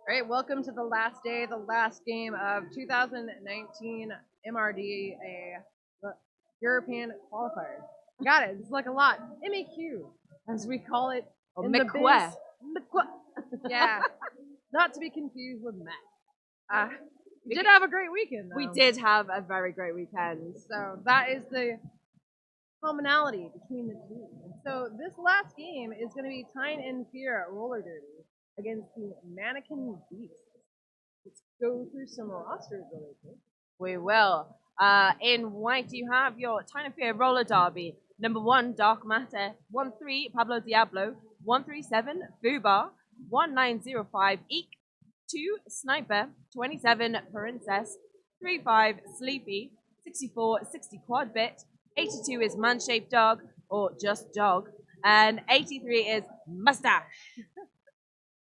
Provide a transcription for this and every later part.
Right, welcome to the last day, the last game of 2019 MRDA European qualifiers. Got it. It's like a lot. MEQ, as we call it Or in the MEQ. biz. MEQ. Yeah, not to be confused with Met. We did have a great weekend, though. We did have a very great weekend. So that is the commonality between the two. And so this last game is going to be Tyne and Fear roller derby against the Manneken Beast. Let's go through some rosters really quick. We will. In white, you have your Tyne Fear roller derby. Number 1, Dark Matter. 1-3, Pablo Diablo. 137, Fubar. 1905, Eek. 2, Sniper. 27, Princess. 35, Sleepy. 64, 60 Quad Bit. 82 is Man-Shaped Dog, or just Dog. And 83 is Mustache.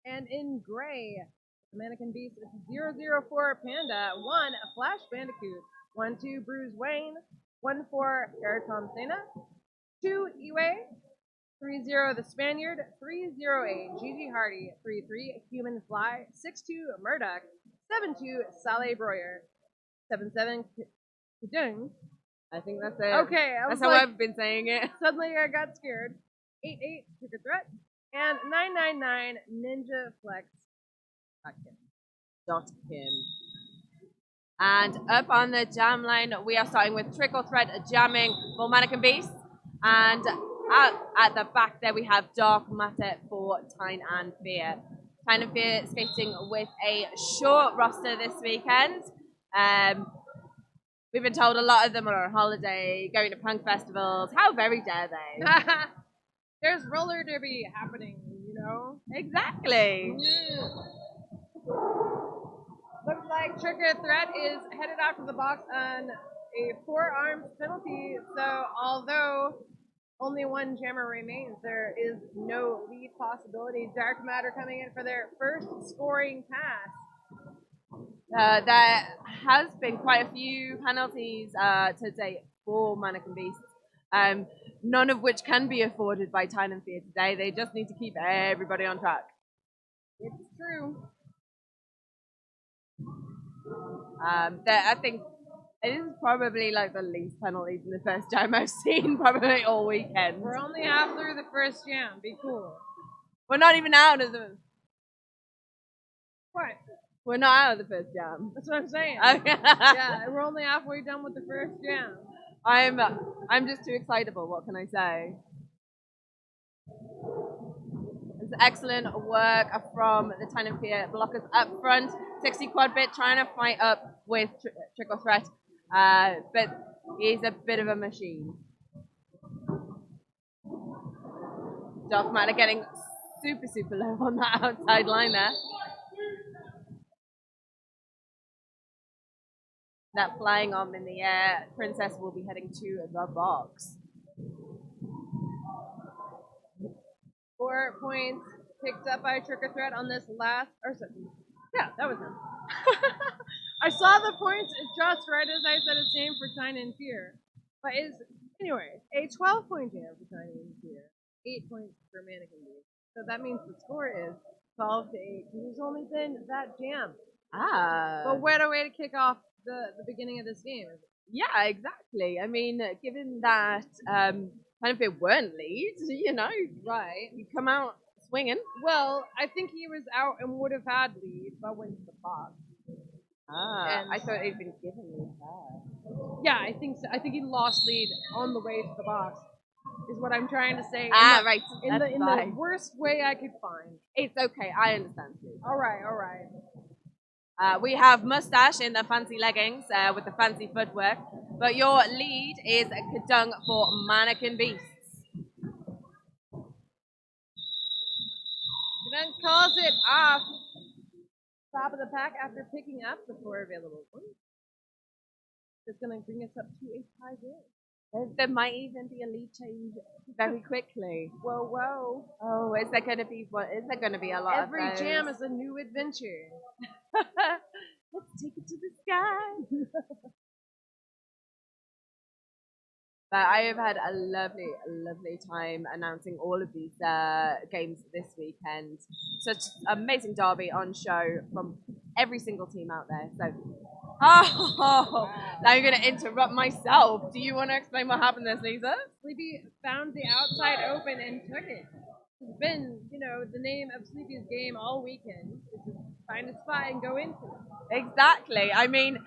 And in gray, the Mannequin Beast is 004 Panda, 1 Flash Bandicoot, 12 Bruce Wayne, 14 Ayrton Senna, 2 Iwe, 30 The Spaniard, 308 Gigi Hardy, 33 Human Fly, 62 Murdoch, 72 Saleh Breuer, 77 Kudung. I think that's it. Okay, That's how I've been saying it. Suddenly I got scared. 88 Trick or Threat, and 999 Ninja Flex. Kim. And up on the jam line, we are starting with Trick or Threat jamming for Manneken Beast. And out at the back there, we have Dark Matter for Tyne and Fear. Tyne and Fear skating with a short roster this weekend. We've been told a lot of them are on holiday, going to punk festivals. How very dare they? There's roller derby happening, you know? Exactly. Yeah. Looks like Trick or Threat is headed out of the box on a 4-armed penalty. So although only one jammer remains, there is no lead possibility. Dark Matter coming in for their first scoring pass. There has been quite a few penalties to date for Manneken Beasts, none of which can be afforded by Tyne and Fear today. They just need to keep everybody on track. It's true. I think it is probably like the least penalties in the first jam I've seen probably all weekend. We're only half through the first jam. Be cool. We're not even out of the. What? We're not out of the first jam. That's what I'm saying. Okay. Yeah, we're only halfway done with the first jam. I'm just too excitable. What can I say? It's excellent work from the Tyne and Fear blockers up front. 60 Quad Bit trying to fight up with Trick or Threat, but he's a bit of a machine. Dark Matter getting super low on that outside line there. That flying arm in the air, Princess will be heading to the box. 4 points picked up by Trick or Threat on this last. Yeah, that was him. I saw the points just right as I said his name for Tyne and Fear. But anyway, a 12-point jam for Tyne and Fear, 8 points for Manneken Beast. So that means the score is 12 to 8. There's only been that jam. But what a way to kick off the beginning of this game. Yeah, exactly. I mean, given that Tyne and Fear weren't leads, Right. You come out swinging. Well, I think he was out and would have had lead, but went to the box. And I thought he'd been given lead there. Yeah, I think so. I think he lost lead on the way to the box. Is what I'm trying to say. Right. In the worst way I could find. It's okay. I understand too. All right. We have Mustache in the fancy leggings with the fancy footwork, but your lead is Kadung for Manneken Beasts. Then calls it off. Top of the pack after picking up the 4 available points. It's going to bring us up to a tie game. There might even be a lead change very quickly. Whoa. Oh, is there going to be a lot Every of those? jam is a new adventure. Let's take it to the sky. But I have had a lovely, lovely time announcing all of these games this weekend. Such amazing derby on show from every single team out there. So, now I'm going to interrupt myself. Do you want to explain what happened there, Lisa? Sleepy found the outside open and took it. It's been, the name of Sleepy's game all weekend. Is to find a spot and go into it. Exactly. I mean,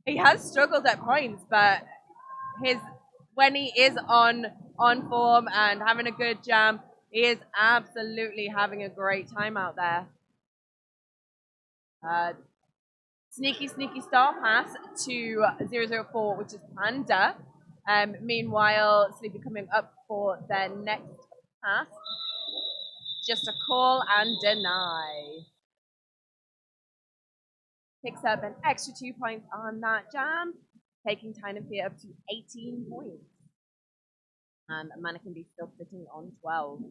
he has struggled at points, but when he is on form and having a good jam, he is absolutely having a great time out there. Sneaky star pass to 004, which is Panda. Meanwhile, Sleepy coming up for their next pass. Just a call and deny. Picks up an extra 2 points on that jam, taking Tyne up to 18 points. And Manneken be still sitting on 12.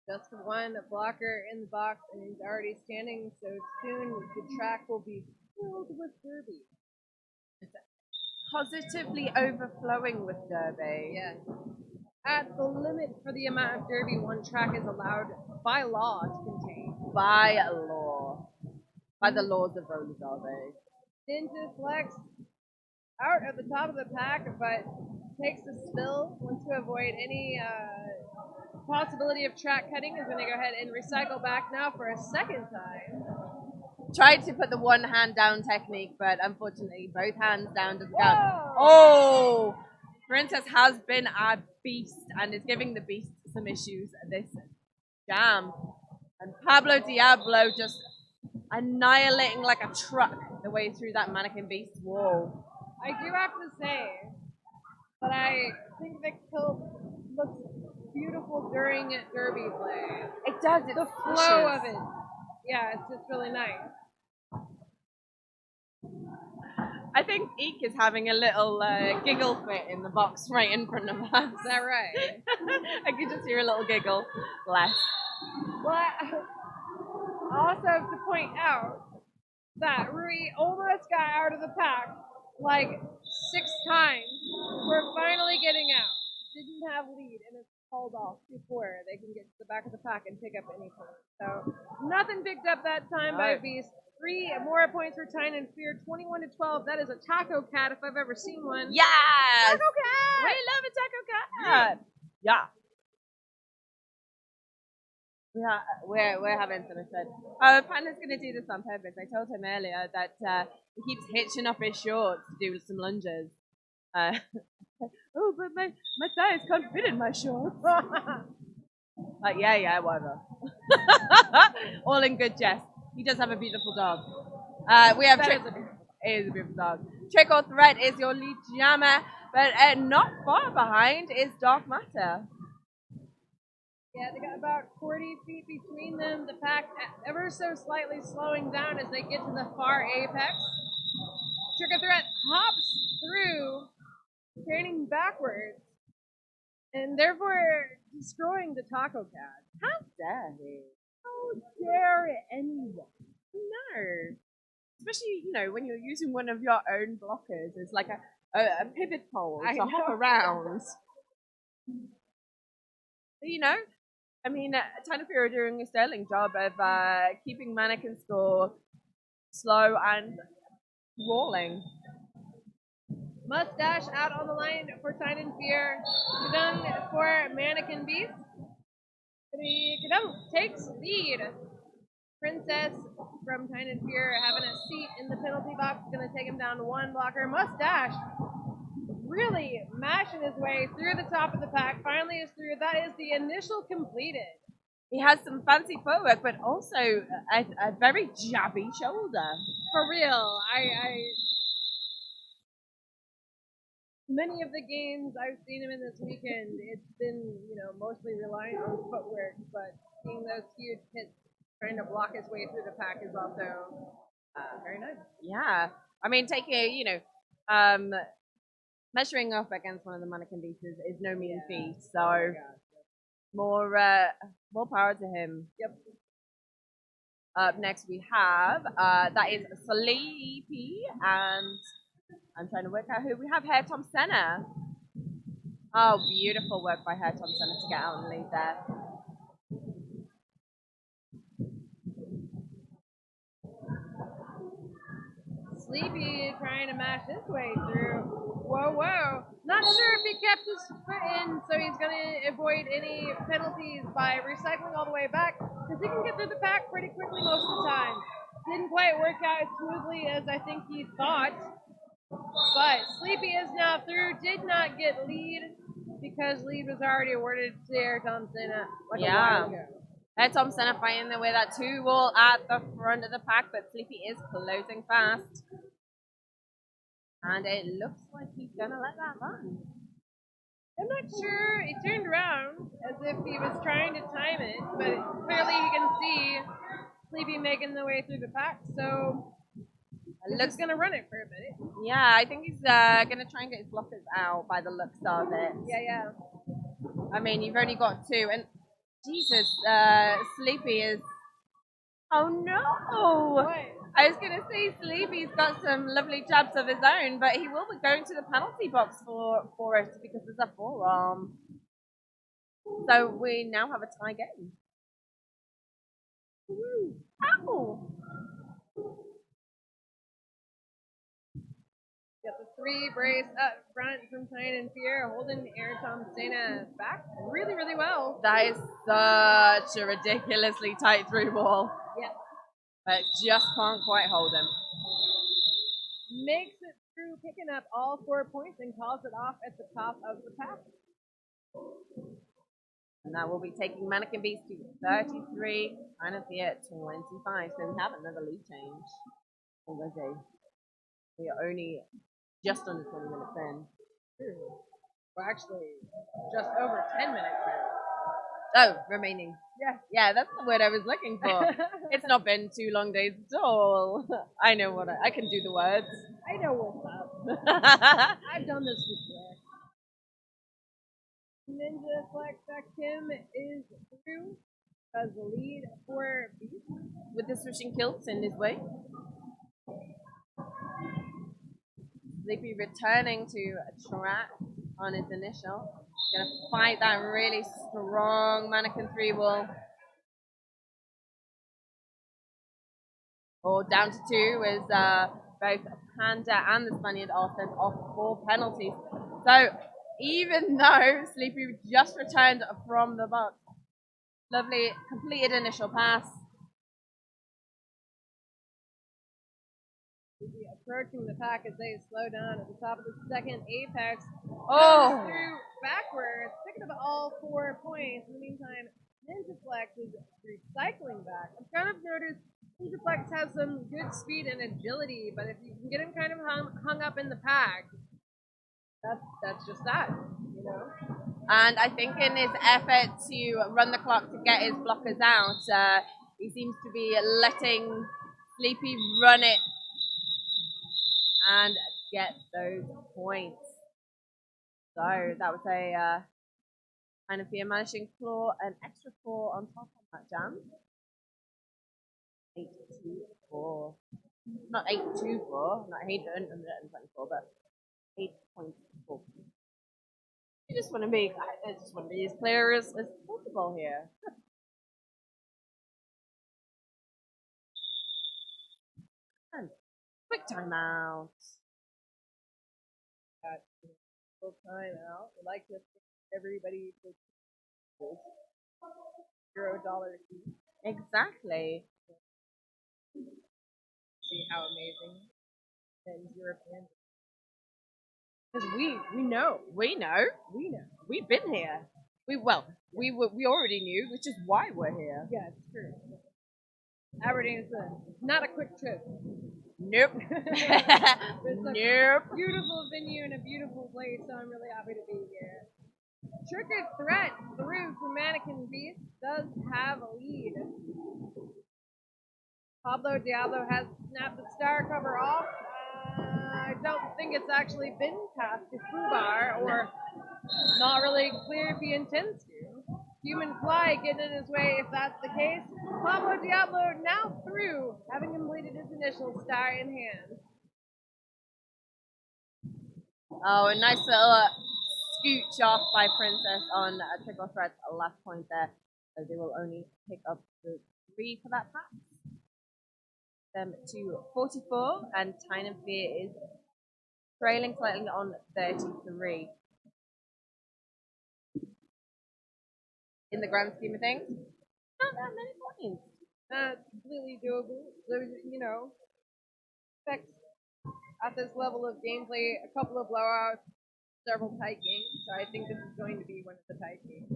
Just one blocker in the box, and he's already standing, so soon the track will be filled with Derby. It's positively overflowing with Derby. Yes. At the limit for the amount of Derby one track is allowed by law to contain. By law. By the laws of roller derby. Into Flex out at the top of the pack, but takes a spill, wants to avoid any possibility of track cutting, is going to go ahead and recycle back now for a second time. Tried to put the one hand down technique, but unfortunately both hands down doesn't count. Oh! Princess has been a beast and is giving the beast some issues this jam. And Pablo Diablo just annihilating like a truck the way through that Manneken beast wall. I do have to say that I think the kill looks beautiful during Derby play. It does. It's the flow of it. Yeah, it's just really nice. I think Eek is having a little giggle fit in the box right in front of us. Is that right? I could just hear a little giggle. Bless. Well, also to point out that Rui almost got out of the pack like 6 times. We're finally getting out. Didn't have lead, and it's called off before they can get to the back of the pack and pick up any points. So nothing picked up that time by Beast. 3 more points for Tyne and Fear, 21-12. That is a taco cat if I've ever seen one. Yes! Taco cat! We love a taco cat! Yeah. We're having so much fun. Panda's going to do this on purpose. I told him earlier that he keeps hitching up his shorts to do some lunges. Oh, but my thighs can't fit in my shorts. Yeah, whatever. All in good jest. He does have a beautiful dog. We have Trick. It is a beautiful dog. Trick or Threat is your lead jammer, but not far behind is Dark Matter. Yeah, they got about 40 feet between them. The pack ever so slightly slowing down as they get to the far apex. Trick or Threat hops through, turning backwards, and therefore destroying the taco cat. How dare he? How dare anyone? No. Especially, when you're using one of your own blockers as like a pivot pole to hop around. I mean, Tyne are doing a sterling job of keeping Manneken score slow and rolling. Mustache out on the line for Tyne and Fear. Kadung for Manneken Beast. Kadung takes lead. Princess from Tyne and Fear having a seat in the penalty box. Going to take him down 1 blocker. Mustache really mashing his way through the top of the pack. Finally is through. That is the initial completed. He has some fancy footwork, but also a very jabby shoulder. For real. Many of the games I've seen him in this weekend, it's been, mostly reliant on footwork, but seeing those huge hits trying to block his way through the pack is also very nice. Yeah. I mean, measuring up against one of the Manneken beasts is no mean feat, so more power to him. Yep. Up next we have, that is Sleepy, and I'm trying to work out who we have here. Tom Senna. Oh, beautiful work by her, Tom Senna, to get out and lead there. Sleepy trying to mash his way through. Whoa, whoa. Not sure if he kept his foot in, so he's going to avoid any penalties by recycling all the way back, because he can get through the pack pretty quickly most of the time. Didn't quite work out as smoothly as I think he thought, but Sleepy is now through. Did not get lead, because lead was already awarded to Air Thompson like a while ago. Air Tom Senna fighting their way that 2 wall at the front of the pack, but Sleepy is closing fast. And it looks like he's going to let that run. I'm not sure. He turned around as if he was trying to time it, but clearly you can see Sleepy making the way through the pack, so he's just going to run it for a minute. Yeah, I think he's going to try and get his blockers out by the looks of it. Yeah. I mean, you've only got 2, and Jesus, Sleepy is... Oh no! What? I was going to say Sleepy's got some lovely jabs of his own, but he will be going to the penalty box for it because there's a forearm. So we now have a tie game. Ow! Got the 3 brace up front from Tyne and Fear, holding Air Thompson back really, really well. That is such a ridiculously tight through ball. Yeah. But just can't quite hold him. Makes it through, picking up all 4 points and calls it off at the top of the pack. And that will be taking Manneken Beast to 33, Tyne and Fear at 25. So we have another lead change already. We are only just under 20 minutes in. Well, actually, just over 10 minutes now. Oh, remaining. Yeah, that's the word I was looking for. It's not been 2 long days at all. I know what I can do the words. I know what's up. I've done this before. Ninja Flex Kim is through as the lead for Beast. With the swishing kilts in his way. Sleepy returning to track on his initial. Gonna fight that really strong Manneken 3 wall. Or down to 2 is both Panda and the Spaniard are sent off for penalties. So even though Sleepy just returned from the box, lovely completed initial pass. Approaching the pack as they slow down at the top of the second apex. Oh! Through backwards, picking up all 4 points. In the meantime, Ninja Flex is recycling back. I've kind of noticed Ninja Flex has some good speed and agility, but if you can get him kind of hung up in the pack, that's just that, you know? And I think in his effort to run the clock to get his blockers out, he seems to be letting Sleepy run it and get those points. So that was a kind of managing to claw an extra 4 on top of that jam. 8-2-4. Not 8-2-4, not 824, but 8.4. I just want to be as clear as possible here. And quick timeout. Full timeout. We'd like to thank everybody for $0 fee. Exactly. See how amazing and European. Because we know. We know. We've been here. We already knew, which is why we're here. Yeah, it's true. Aberdeen is not a quick trip. Nope. Nope. Beautiful venue and a beautiful place, so I'm really happy to be here. Tricker Threat through for Manneken Beast does have a lead. Pablo Diablo has snapped the star cover off. I don't think it's actually been passed to Fubar, or not really clear if he intends to. Human Fly getting in his way if that's the case. Pablo Diablo now through, having completed his initial star in hand. Oh, a nice little scooch off by Princess on Trickle Threat's last point there. So they will only pick up the 3 for that pass. Them to 44, and Tyne is trailing slightly on 33. In the grand scheme of things, not that many points. Completely doable. There's, you know, expect at this level of gameplay a couple of blowouts, several tight games. So I think this is going to be one of the tight games,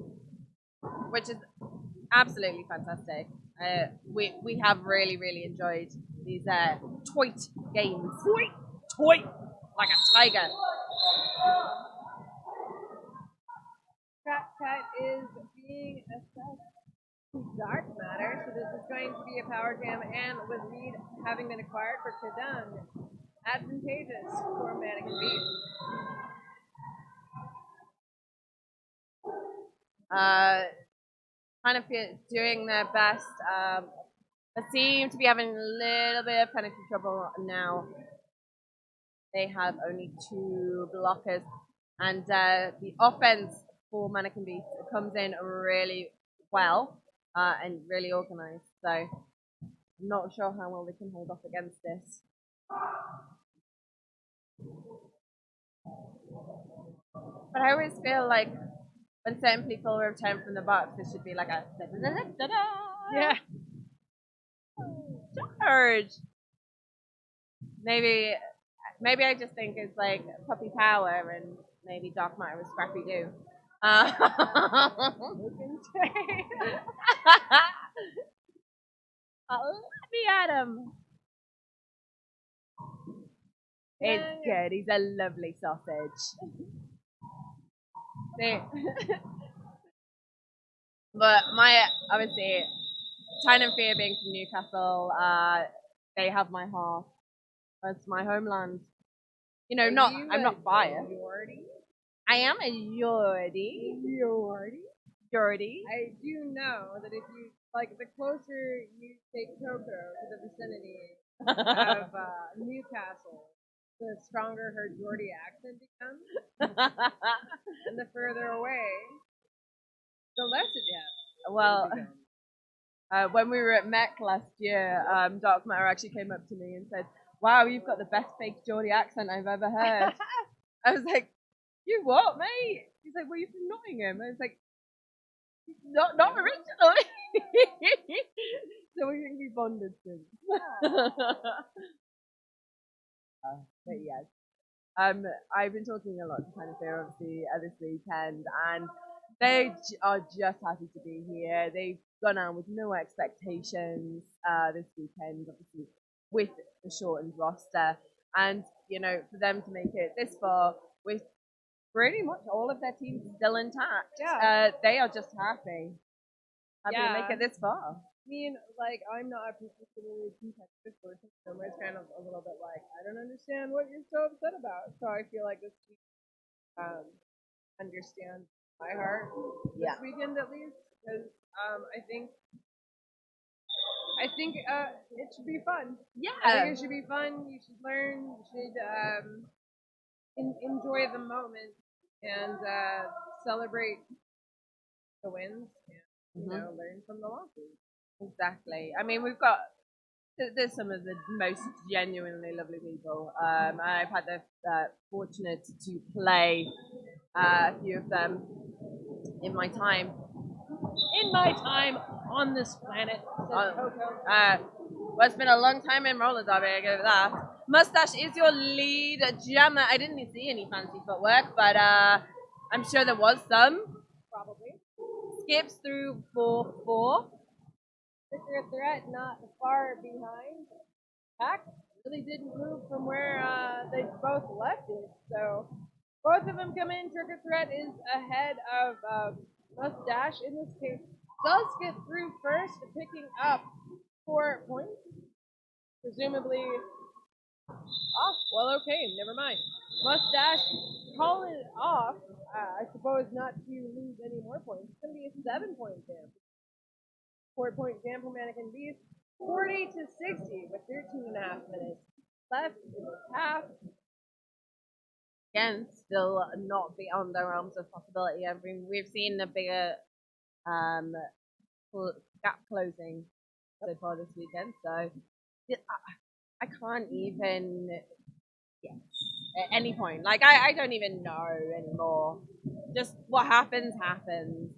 which is absolutely fantastic. We have really enjoyed these toit games. Toit like a tiger. Cat is being assessed dark matter, so this is going to be a power jam, and with lead having been acquired for Kadung, advantageous for Manneken Beat. Kind of doing their best. They seem to be having a little bit of penalty trouble now. They have only 2 blockers, and the offense for Manneken Beast comes in really well and really organized. So I'm not sure how well they can hold off against this. But I always feel like when certain people return from the box, it should be like a yeah charge. Maybe I just think it's like puppy power, and maybe Dark Matter was Scrappy Doo. Let me at him. It's good. He's a lovely sausage. See? But obviously, Tyne and Fear being from Newcastle, they have my heart. That's my homeland. You know, I'm not biased. I am a Yordi. Yordi. I do know that if you, like, the closer you take Coco to the vicinity of Newcastle, the stronger her Geordie accent becomes. And the further away, the less it gets. Well, when we were at MEQ last year, Dark Matter actually came up to me and said, "Wow, you've got the best fake Geordie accent I've ever heard." I was like, "You what, mate?" He's like, "Well, you're from Nottingham." I was like, "Not originally." So we think we bonded since. But yes. I've been talking a lot to Tyne obviously this weekend, and they are just happy to be here. They've gone out with no expectations this weekend, obviously with the shortened roster, and you know, for them to make it this far with pretty much all of their teams still intact, they are just happy to make it this far. I mean, like, I'm not a particularly competitive person, so it's kind of a little bit like, I don't understand what you're so upset about. So I feel like this week understand my heart this weekend at least, because I think it should be fun. Yeah, I think it should be fun. You should learn. You should enjoy the moment and celebrate the wins and you know, learn from the losses. Exactly. I mean, there's some of the most genuinely lovely people. I've had the fortunate to play a few of them in my time. On this planet. Well, it's been a long time in roller derby, I give it that. Mustache is your lead jammer. I didn't see any fancy footwork, but I'm sure there was some. Probably. Skips through 4-4. Trigger threat not far behind. Pack really didn't move from where they both left it, so both of them come in. Trigger threat is ahead of Mustache in this case. Does get through first, picking up 4 points. Presumably off. Well, okay, never mind. Mustache calling it off. I suppose not to lose any more points. It's going to be a 7-point jam. 4-point jam for Manneken Beast. 40 to 60 with 13.5 minutes left in the half. Again, still not beyond the realms of possibility. I mean, we've seen a bigger gap closing so far this weekend, so I can't even guess at any point. Like, I don't even know anymore. Just what happens, happens.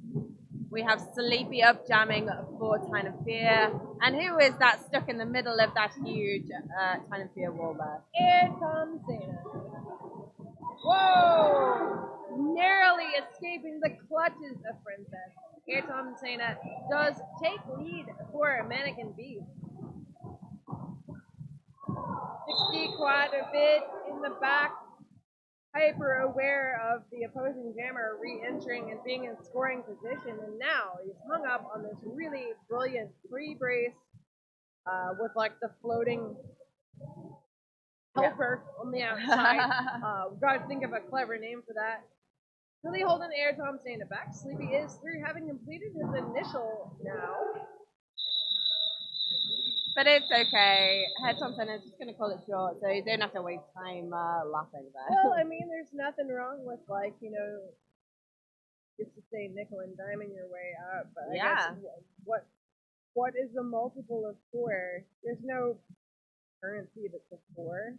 We have Sleepy up jamming for Tyne and Fear. And who is that stuck in the middle of that huge Tyne and Fear wall there? Here comes Santa. Whoa! Narrowly escaping the clutches of Princess. Here comes Santa does take lead for Manneken Beast. 60 quad a bit in the back. Hyper aware of the opposing jammer re-entering and being in scoring position, and now he's hung up on this really brilliant free brace with like the floating helper on the outside. We've got to think of a clever name for that. Really holding the air, Tom staying back. Sleepy is through, having completed his initial now. But it's okay. Head Thompson is just going to call it short, so you don't have to waste time laughing there. Well, I mean, there's nothing wrong with, like, you know, just to say nickel and diming your way up, but I guess what is the multiple of 4? There's no currency that's a 4.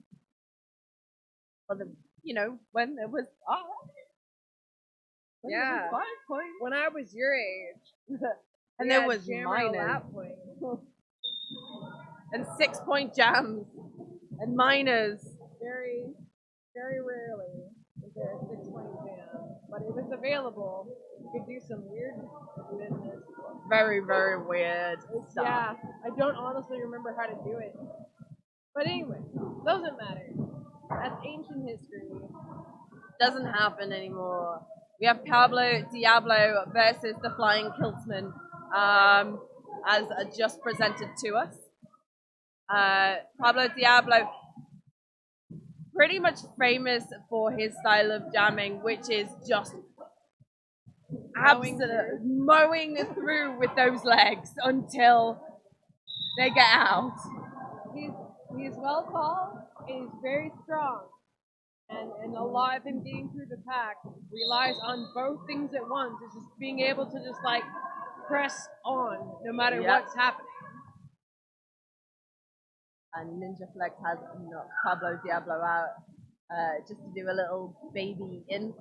Well, you know, when there was yeah, 5 points. When I was your age, and there was minus. And 6-point jams and minors. Very, very rarely is there a 6-point jam, but it was available. You could do some weird business. Very, very weird stuff. Yeah, I don't honestly remember how to do it. But anyway, doesn't matter. That's ancient history. Doesn't happen anymore. We have Pablo Diablo versus the Flying Kiltsman, as just presented to us. Pablo Diablo, pretty much famous for his style of jamming, which is just absolutely mowing through with those legs until they get out. He's well tall, and he's very strong. And a lot of him getting through the pack relies on both things at once. It's just being able to just like press on no matter what's happening. And Ninja Flex has knocked Pablo Diablo out just to do a little baby in.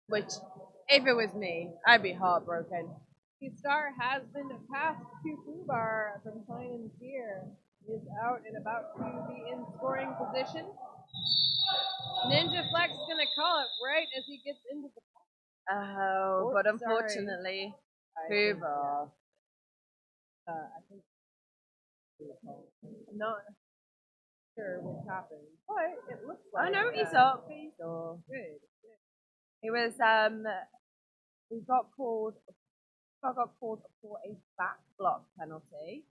Which, if it was me, I'd be heartbroken. The star has been passed to Fubar from Tyne and Fear. He is out and about to be in scoring position. Ninja Flex is going to call it right as he gets into the pack. Oh, but unfortunately, Fubar. I think I'm not sure what happened, but it looks like. Oh no, he's up. He's up. Good. He was he got called for a back block penalty.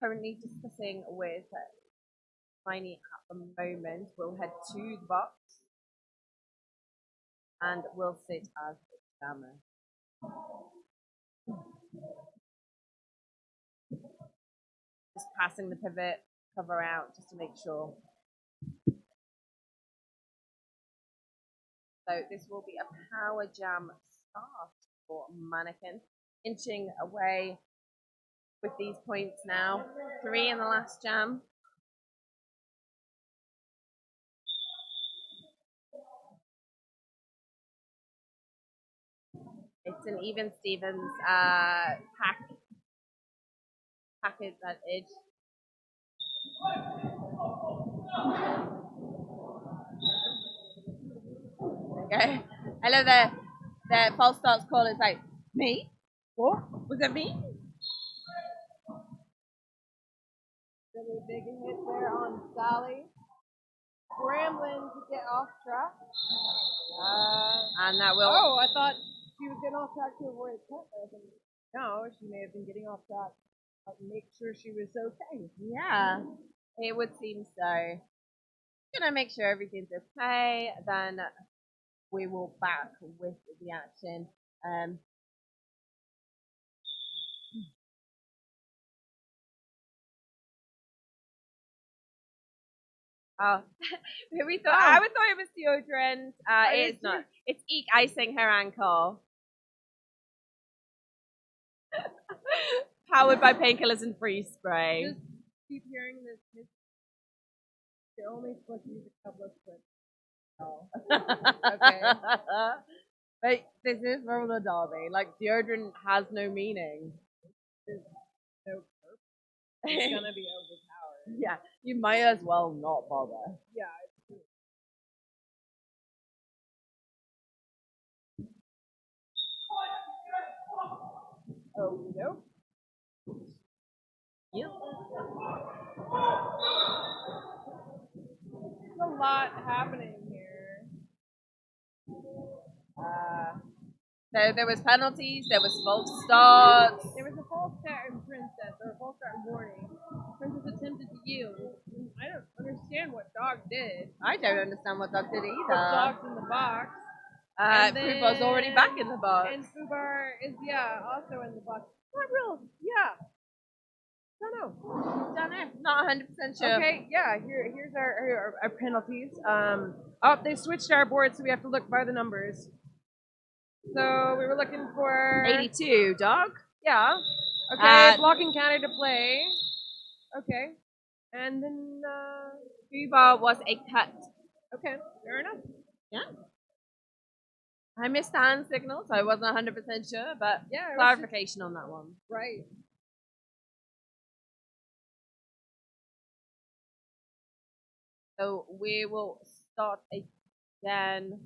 Currently discussing with Tyne at the moment. We'll head to the box and we'll sit as a jammer. Just passing the pivot cover out just to make sure. So this will be a power jam start for Manneken, inching away with these points now. 3 in the last jam. It's an even Stevens package at edge. Okay. I love the false starts call is like, me? What? Was that me? Really big hit there on Sally. Scrambling to get off track. And that will. Oh, I thought she was getting off track to avoid a cut. No, she may have been getting off track to make sure she was okay. Yeah, it would seem so. Gonna make sure everything's okay, then we will back with the action. Oh, we thought I would thought it was deodorant. It's not. It's Eek icing her ankle. Powered by painkillers and freeze spray. Just keep hearing this. You're only supposed to use a couple of clips. Oh. Okay. But this is roller derby. Like deodorant has no meaning. There's no purpose. It's gonna be overpowered. Yeah, you might as well not bother. Yeah, it's true. Oh, nope. Yep. There's a lot happening here. So there was penalties, there was false starts. There was a false start in Princess, or a false start in warning. Princess attempted to yield. I don't understand what Dog did. I don't understand what Doug did Put either. Dog's in the box. And then- Fubar's already back in the box. And Fubar is, also in the box. Not real, Don't know. Don't know. Not 100% sure. Okay, here's our penalties. They switched our board, so we have to look by the numbers. So we were looking for 82, Doug. Yeah. Okay, blocking counter to play. Okay. And then Fubar was a cut. okay, fair enough. Yeah. I missed the hand signal, so I wasn't 100% sure, but Yeah, it was clarification on that one. just right. So we will start again.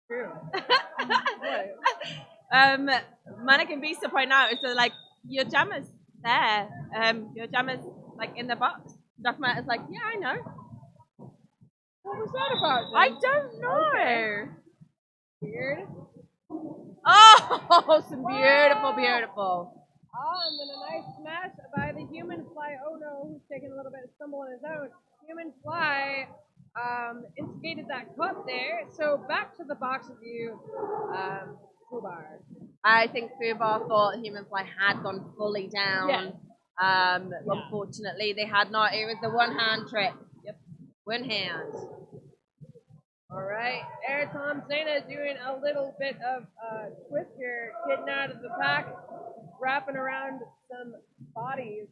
True. Manneken Beast to point out is that, like, your jammer's there. Your jammer's like in the box. Document is like, yeah, I know. What was that about? Then? I don't know. Okay. Weird. Oh, some beautiful. Oh, and then a nice smash by the human fly. Oh no, who's taking a little bit of stumble on his own. Human fly instigated that cut there. So back to the box with you, Fubar. I think Fubar thought Human Fly had gone fully down. Yeah. Unfortunately, they had not. It was the one hand trick. Yep. One hand. All right, Air Tom Zena doing a little bit of twist here, getting out of the pack, wrapping around some bodies.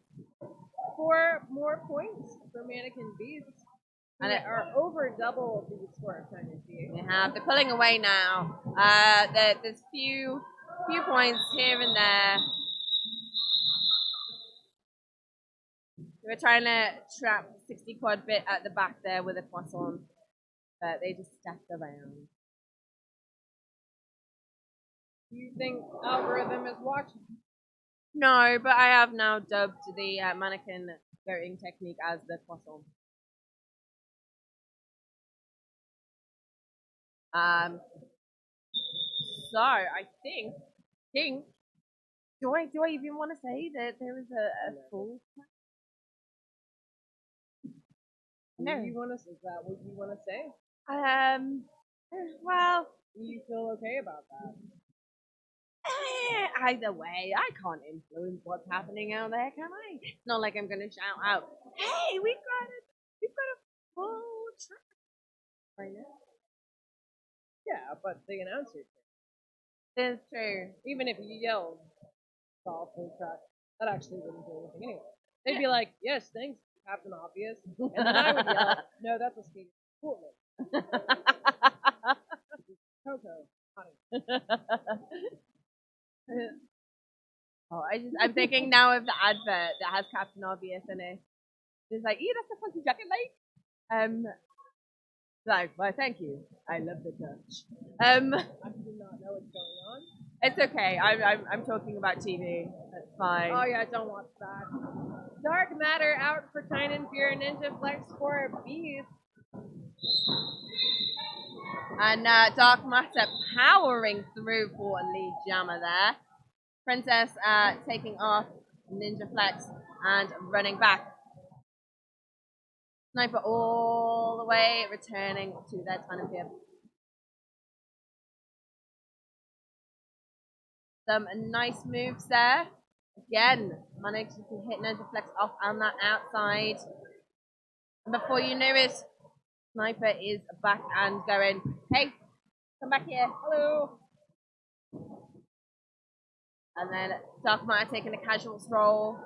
4 more points for Manneken Beasts. And it are over double the score of Tyne. They have. They're pulling away now. There's few points here and there. They were trying to trap 60 quad bit at the back there with a croissant, but they just stacked around. Do you think algorithm is watching? No, but I have now dubbed the Manneken voting technique as the croissant. So I think, do I even want to say that there is a full? No. You want to? Is that what you want to say? Well, do you feel okay about that? Either way, I can't influence what's happening out there, can I? It's not like I'm gonna shout out, "Hey, we've got a full track right now." Yeah, but the announcer. That's true. Even if you yelled, "All full track," that actually wouldn't do anything anyway. They'd be like, "Yes, thanks, Captain Obvious," and then I would yell, "No, that's a skating cool." Coco. Oh, I'm thinking now of the advert that has Captain Obvious in it. It's like, "Yeah, that's a funky jacket, mate." Like, well, thank you. I love the touch. I do not know what's going on. It's okay. I'm talking about TV. That's fine. Oh yeah, don't watch that. Dark Matter out for Tyne and Fear Ninja Flex for Beast. And Dark Matter powering through for Lee Jammer there. Princess taking off Ninja Flex and running back. Sniper all all the way, returning to their Tyne and Fear. Some nice moves there. Again, managed to hit no deflects off on that outside. And before you know it, Sniper is back and going, hey, come back here. Hello. And then Dark Matter taking a casual stroll.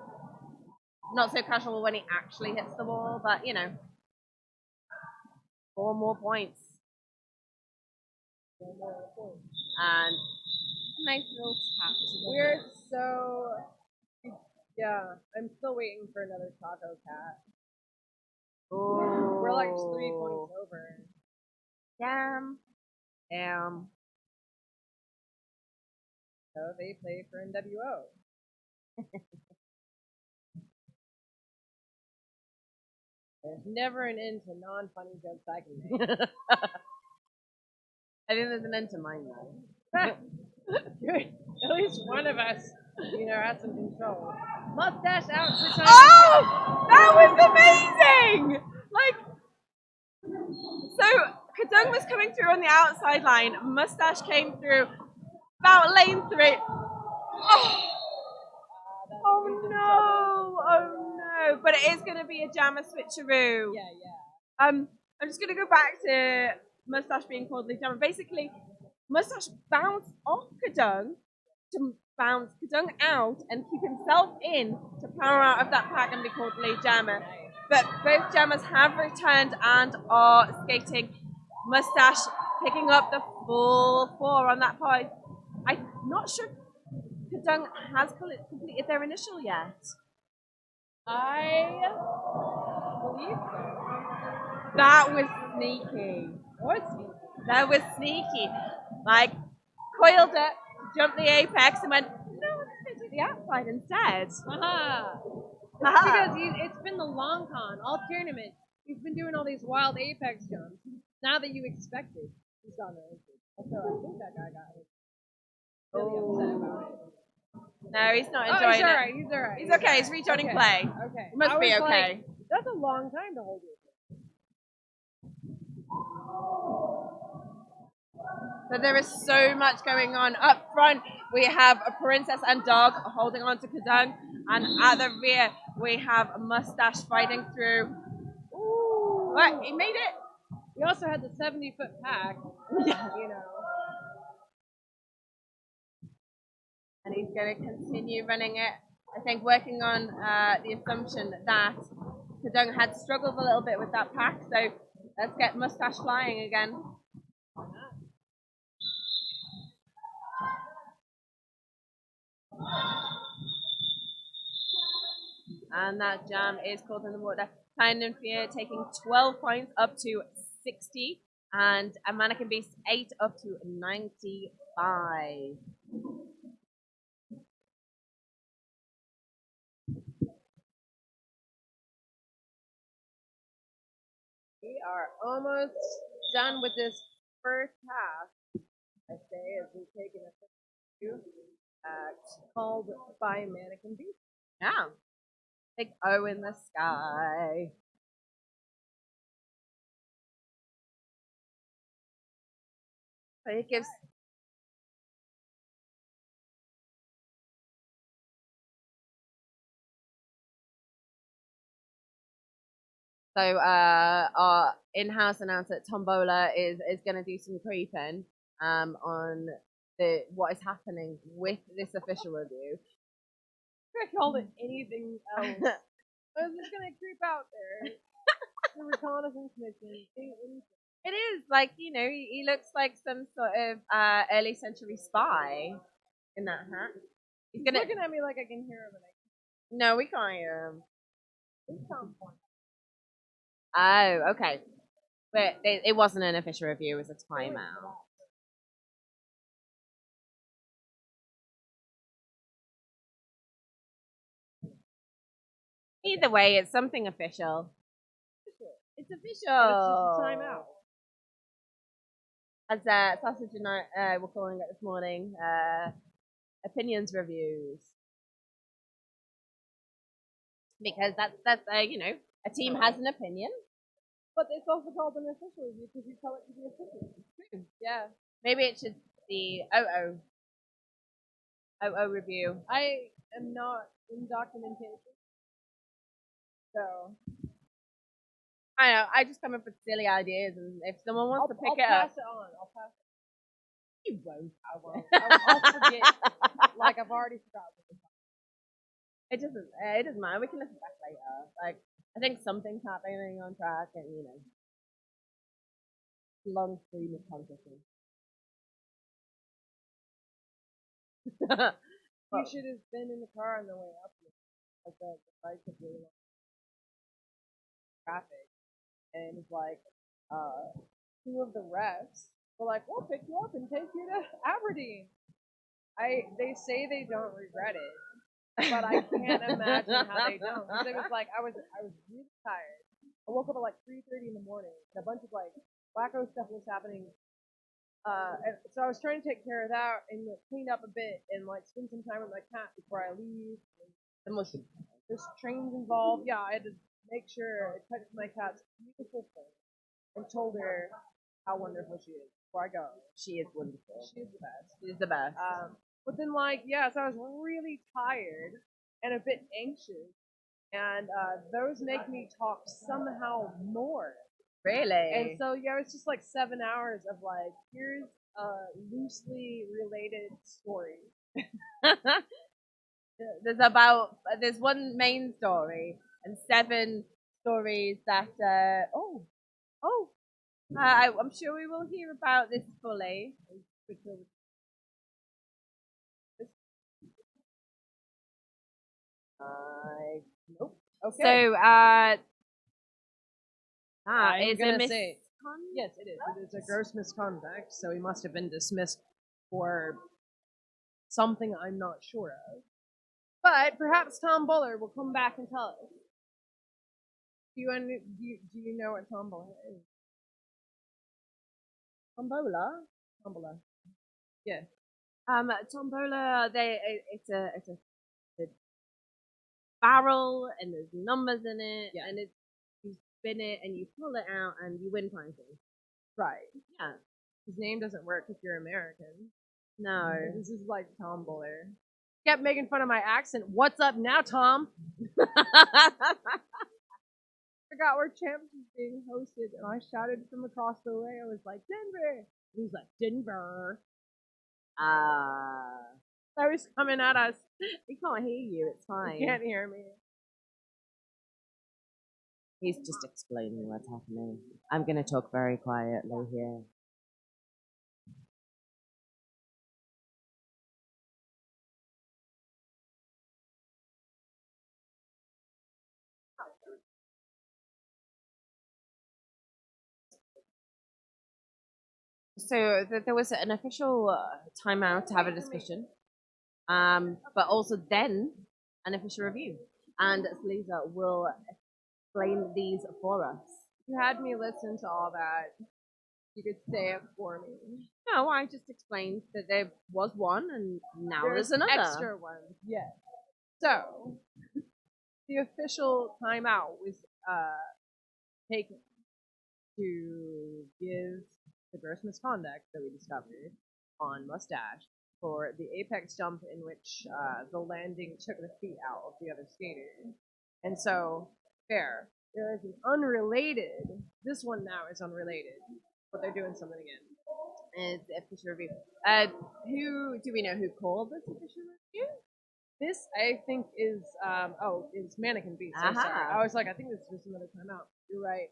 Not so casual when he actually hits the wall, but you know. 4 more points. And a nice little tap. We're so... Yeah, I'm still waiting for another Taco Cat. Ooh. We're like 3 points over. Damn. So they play for NWO. There's never an end to non-funny jokes I can make. I think there's an end to mine though. At least one of us, has some control. Mustache out for time. Oh! That was amazing! So Kadung was coming through on the outside line. Mustache came through about lane 3. Oh no! But it is going to be a jammer switcheroo. Yeah. I'm just going to go back to Mustache being called lead jammer. Basically, Mustache bounced off Kadung to bounce Kadung out and keep himself in to power out of that pack and be called lead jammer. But both jammers have returned and are skating. Mustache picking up the full 4 on that point. I'm not sure Kadung has completed their initial yet. I believe so. That was sneaky. That was sneaky. Like, coiled up, jumped the apex, and went, no, let's go to the outside instead. Because it's been the long con, all tournament. He's been doing all these wild apex jumps. Now that you expected, he's gone there. So I think that guy got hit. Really upset about it. No, he's not enjoying he's alright. He's alright. He's okay. He's rejoining play. Okay. He must be okay. That's a long time to hold it. So there is so much going on. Up front, we have a Princess and Dog holding on to Kadung. And at the rear, we have a Mustache fighting through. Ooh. But he made it. We also had the 70-foot pack. Yeah. And he's going to continue running it. I think working on the assumption that Kadung had struggled a little bit with that pack. So let's get Mustache flying again. And that jam is caught in the water. Tyne and Fear taking 12 points up to 60. And a Manneken Beast 8 up to 95. We are almost done with this first half. I say as we've taken a few called by Manneken Beast. Yeah. Big O in the sky. So it gives. So our in-house announcer Tombola is going to do some creeping on what is happening with this official review. I called it anything else. I was just gonna creep out there. The reconnaissance mission. It is like he looks like some sort of early century spy in that hat. He's looking at me like I can hear him. No, we can't hear him. Oh, okay. But it wasn't an official review, it was a timeout. Either way, it's something official. It's official. It's just a timeout. As Sausage and I were calling it this morning, opinions reviews. Because that's a team has an opinion, But it's also called an official review because you tell it to be official. Yeah. Maybe it should be OO review. I am not in documentation, so I know. I just come up with silly ideas, and if someone wants to pick I'll it up, pass it on. I'll pass it. you won't. I won't. I'll forget. Like I've already forgotten. It doesn't. It doesn't matter. We can listen back later. Like I think something's happening on track, and long stream of conversation. You should have been in the car on the way up. Like the bike was really long traffic, and it's like two of the refs were like, "We'll pick you up and take you to Aberdeen." They say they don't regret it, but I can't imagine how they don't. Because it was like I was really tired. I woke up at like 3:30 in the morning, and a bunch of like wacko stuff was happening. And so I was trying to take care of that and clean up a bit and like spend some time with my cat before I leave. The motion. There's trains involved. Yeah, I had to make sure I touched my cat's beautiful face and told her how wonderful she is before I go. She is wonderful. She is the best. She's the best. But then, like, yeah, so I was really tired and a bit anxious, and those make me talk somehow more. Really? And so, yeah, it's just like 7 hours of like, here's a loosely related story. There's one main story and 7 stories that I'm sure we will hear about this fully. Nope. Okay. So I'm is gonna a say yes, it is. It is a gross misconduct, so he must have been dismissed for something I'm not sure of. But perhaps Tom Buller will come back and tell us. Do you know what Tom Buller is? Tombola. Tombola. Yeah. Tombola. It's a barrel and there's numbers in it, Yeah. and you spin it and you pull it out and you win prizes. Right. Yeah. His name doesn't work if you're American. No. This is like Tom Buller. Kept making fun of my accent. What's up now, Tom? Forgot where Champs was being hosted, and I shouted from across the way. I was like, Denver. He was like, Denver. I was coming at us. He can't hear you. It's fine. He can't hear me. He's just explaining what's happening. I'm going to talk very quietly here. So there was an official timeout to have a discussion, but also then an official review. And Lisa will explain these for us. You had me listen to all that. You could say it for me. No, I just explained that there was one, and now there's another. Extra ones, yes. So, the official timeout was taken to give the gross misconduct that we discovered on Mustache for the apex jump in which the landing took the feet out of the other skater. And so, there is an unrelated, this one now is unrelated, but they're doing something again. It's official review. Who do we know who called this official review? This, I think, is is Manneken Beast. I'm sorry. I was like, I think this is just another timeout. You're right.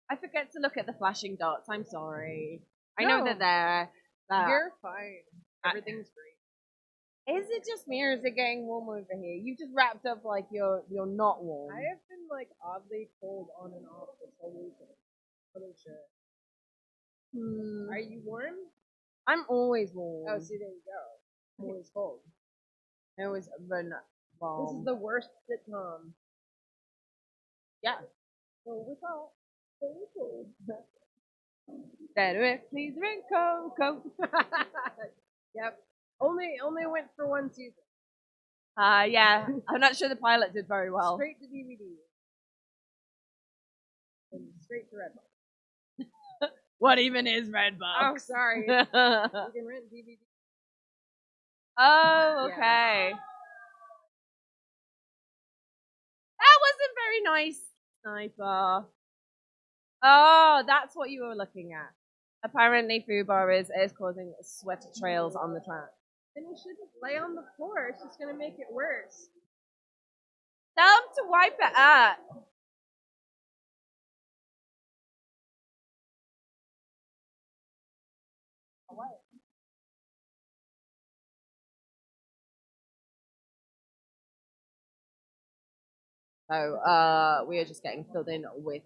I forget to look at the flashing dots. I'm sorry. I No. know that they're. You're fine. Everything's great. Is it just me, or is it getting warm over here? You just wrapped up like you're not warm. I have been like oddly cold on and off this whole weekend. Really sure. Are you warm? I'm always warm. Oh, see, there you go. I'm always cold. I always run warm. This is the worst sitcom. Yeah. So without very cold. Better please drink Coke. Yep. Only went for one season. Yeah. I'm not sure the pilot did very well. Straight to DVD. straight to Redbox. What even is Redbox? Oh, sorry. You can rent DVD. Oh, okay. That wasn't very nice, Sniper. Oh, that's what you were looking at. Apparently, Fubar is causing sweat trails on the track. Then you should just lay on the floor. It's just gonna make it worse. Tell him to wipe it up. So we are just getting filled in with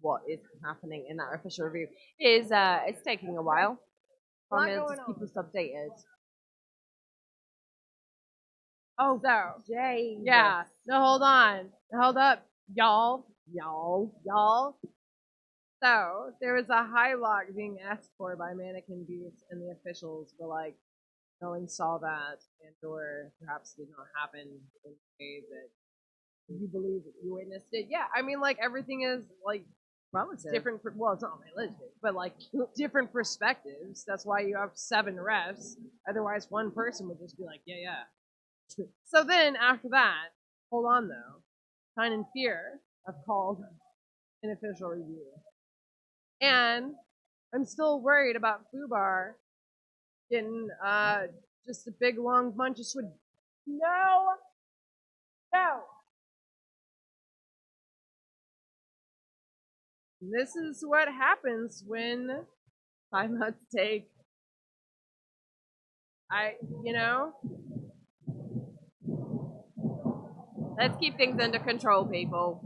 what is happening in that official review. It's taking a while. Lot Just going keep on. us updated. Oh, so Jay. yeah. No, hold on. Hold up, y'all. So there was a high lock being asked for by Manneken Beast, and the officials were like, no one saw that, and or perhaps did not happen in the way that you believe that you witnessed it. Yeah, I mean, like everything is like Relative. different. Well, it's not relative, but like different perspectives. That's why you have 7 refs. Otherwise, one person would just be like, yeah. So then after that, hold on though, Tyne and Fear have called an official review, and I'm still worried about Fubar getting just a big long bunch of switch. No. This is what happens when timeouts take. You know. Let's keep things under control, people.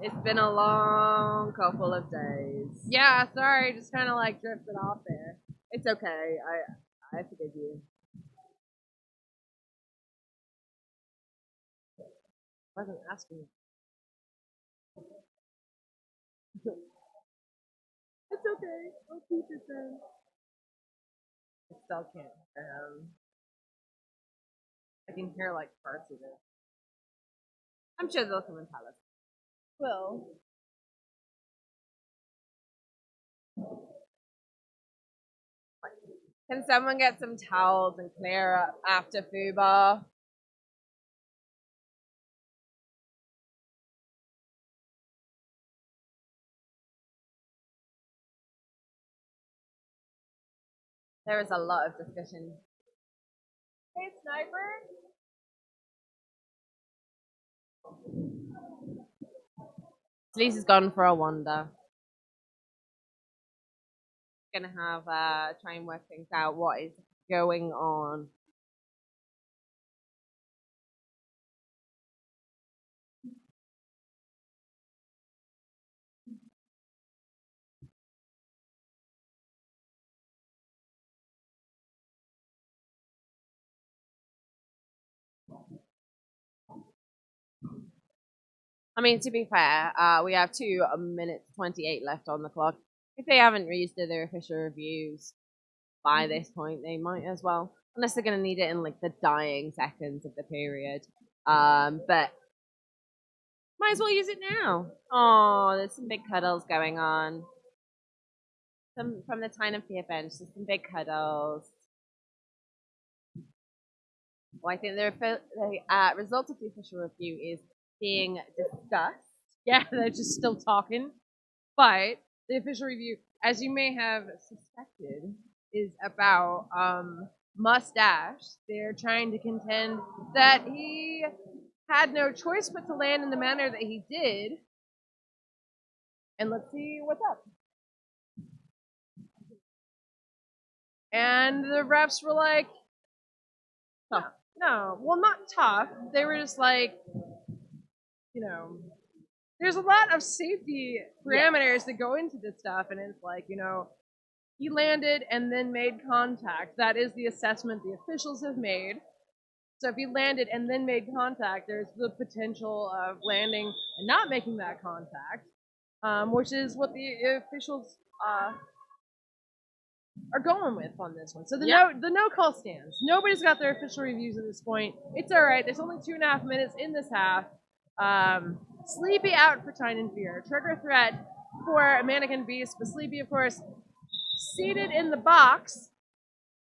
It's been a long couple of days. Yeah, sorry, just kind of like drifted off there. It's okay. I forgive you. I wasn't asking. It's okay. I'll keep it then. I still can't hear him. I can hear like parts of it. I'm sure they'll come and tell us. Well, Can someone get some towels and clear up after Fubar? There is a lot of discussion. hey, Sniper. Lisa's gone for a wander. Gonna have try and work things out. What is going on? I mean, to be fair, we have 2 minutes 28 left on the clock. If they haven't released their official reviews by this point, they might as well, unless they're going to need it in like the dying seconds of the period. But might as well use it now. Oh, there's some big cuddles going on. Some from the Tyne and Fear bench. There's some big cuddles. Well, I think the result of the official review is being discussed. Yeah, they're just still talking. But the official review, as you may have suspected, is about Mustache. They're trying to contend that he had no choice but to land in the manner that he did. And let's see what's up. And the refs were like, no, well, not tough. They were just like, there's a lot of safety parameters that go into this stuff, and it's like, he landed and then made contact. That is the assessment the officials have made. So if he landed and then made contact, there's the potential of landing and not making that contact, which is what the officials are going with on this one. So the Yeah. no call stands. Nobody's got their official reviews at this point. It's all right. There's only 2.5 minutes in this half. Sleepy out for Tyne and Fear. Trigger threat for Manneken Beast, but Sleepy, of course, seated in the box.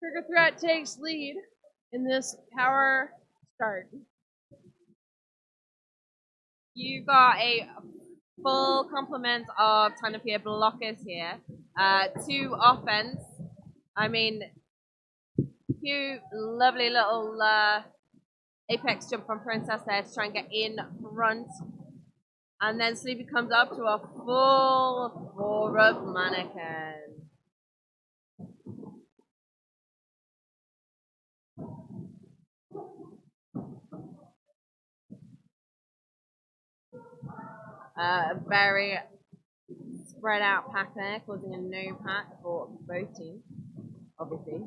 Trigger threat takes lead in this power start. You got a full complement of Tyne and Fear blockers here. 2 offense. I mean, cute, lovely little apex jump from Princess there to try and get in front. And then Sleepy comes up to a full 4 of Manneken. Very spread out pack there, causing a no pack for both teams, obviously.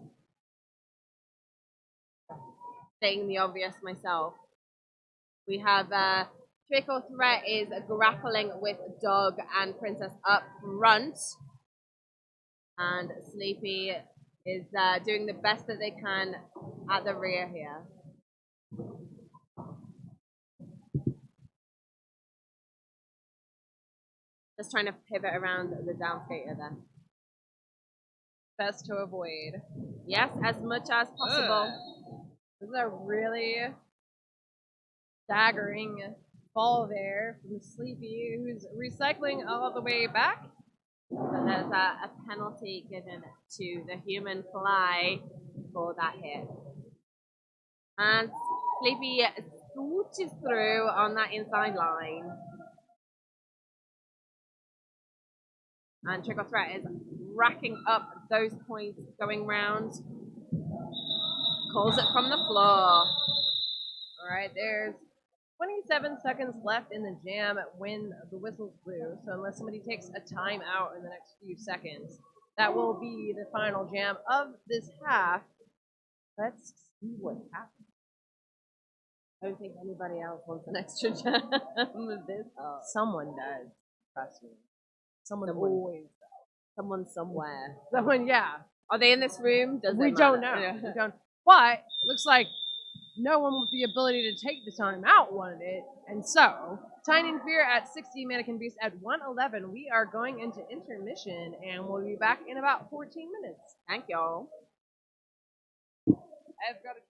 Stating the obvious myself. We have Trick or Threat is grappling with Dog and Princess up front. And Sleepy is doing the best that they can at the rear here. Just trying to pivot around the down skater there. Best to avoid. Yes, as much as possible. This is a really staggering fall there from Sleepy, who's recycling all the way back. So there's a penalty given to the human fly for that hit. And Sleepy scooches through on that inside line. And Trick or Threat is racking up those points going round. Calls it from the floor. All right, there's 27 seconds left in the jam when the whistle's blew. So unless somebody takes a timeout in the next few seconds, that will be the final jam of this half. Let's see what happens. I don't think anybody else wants an extra jam of this. Oh. Someone does. Trust me. Someone always does. Someone somewhere. Someone, yeah. Are they in this room? We don't know. Yeah. We don't. But looks like no one with the ability to take the time out wanted it. And so, Tyne and Fear at 60, Manneken Beast at 111. We are going into intermission, and we'll be back in about 14 minutes. Thank y'all. I've got a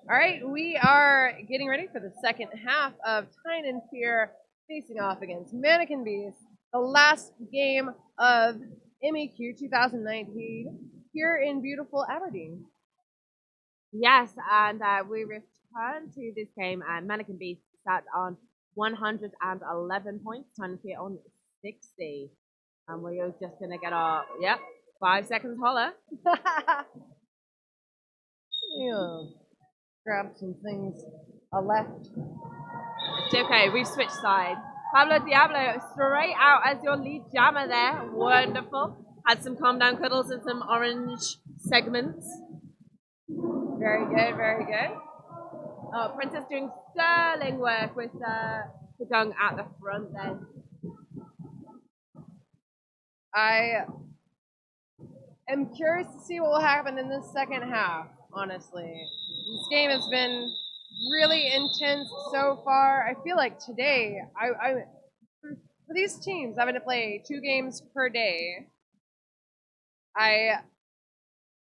All right, we are getting ready for the second half of Tyne and Fear facing off against Manneken Beast, the last game of MEQ 2019 here in beautiful Aberdeen. Yes, and we return to this game, and Manneken Beast sat on 111 points, Tyne and Fear on 60. And we're just going to get our, 5 seconds holler. Yeah. Grab some things left. It's okay, we've switched sides. Pablo Diablo straight out as your lead jammer there. Wonderful. Had some calm down cuddles and some orange segments. Very good, very good. Oh, Princess doing sterling work with the gung at the front there. I am curious to see what will happen in this second half, honestly. This game has been really intense so far. I feel like today, for these teams having to play 2 games per day, I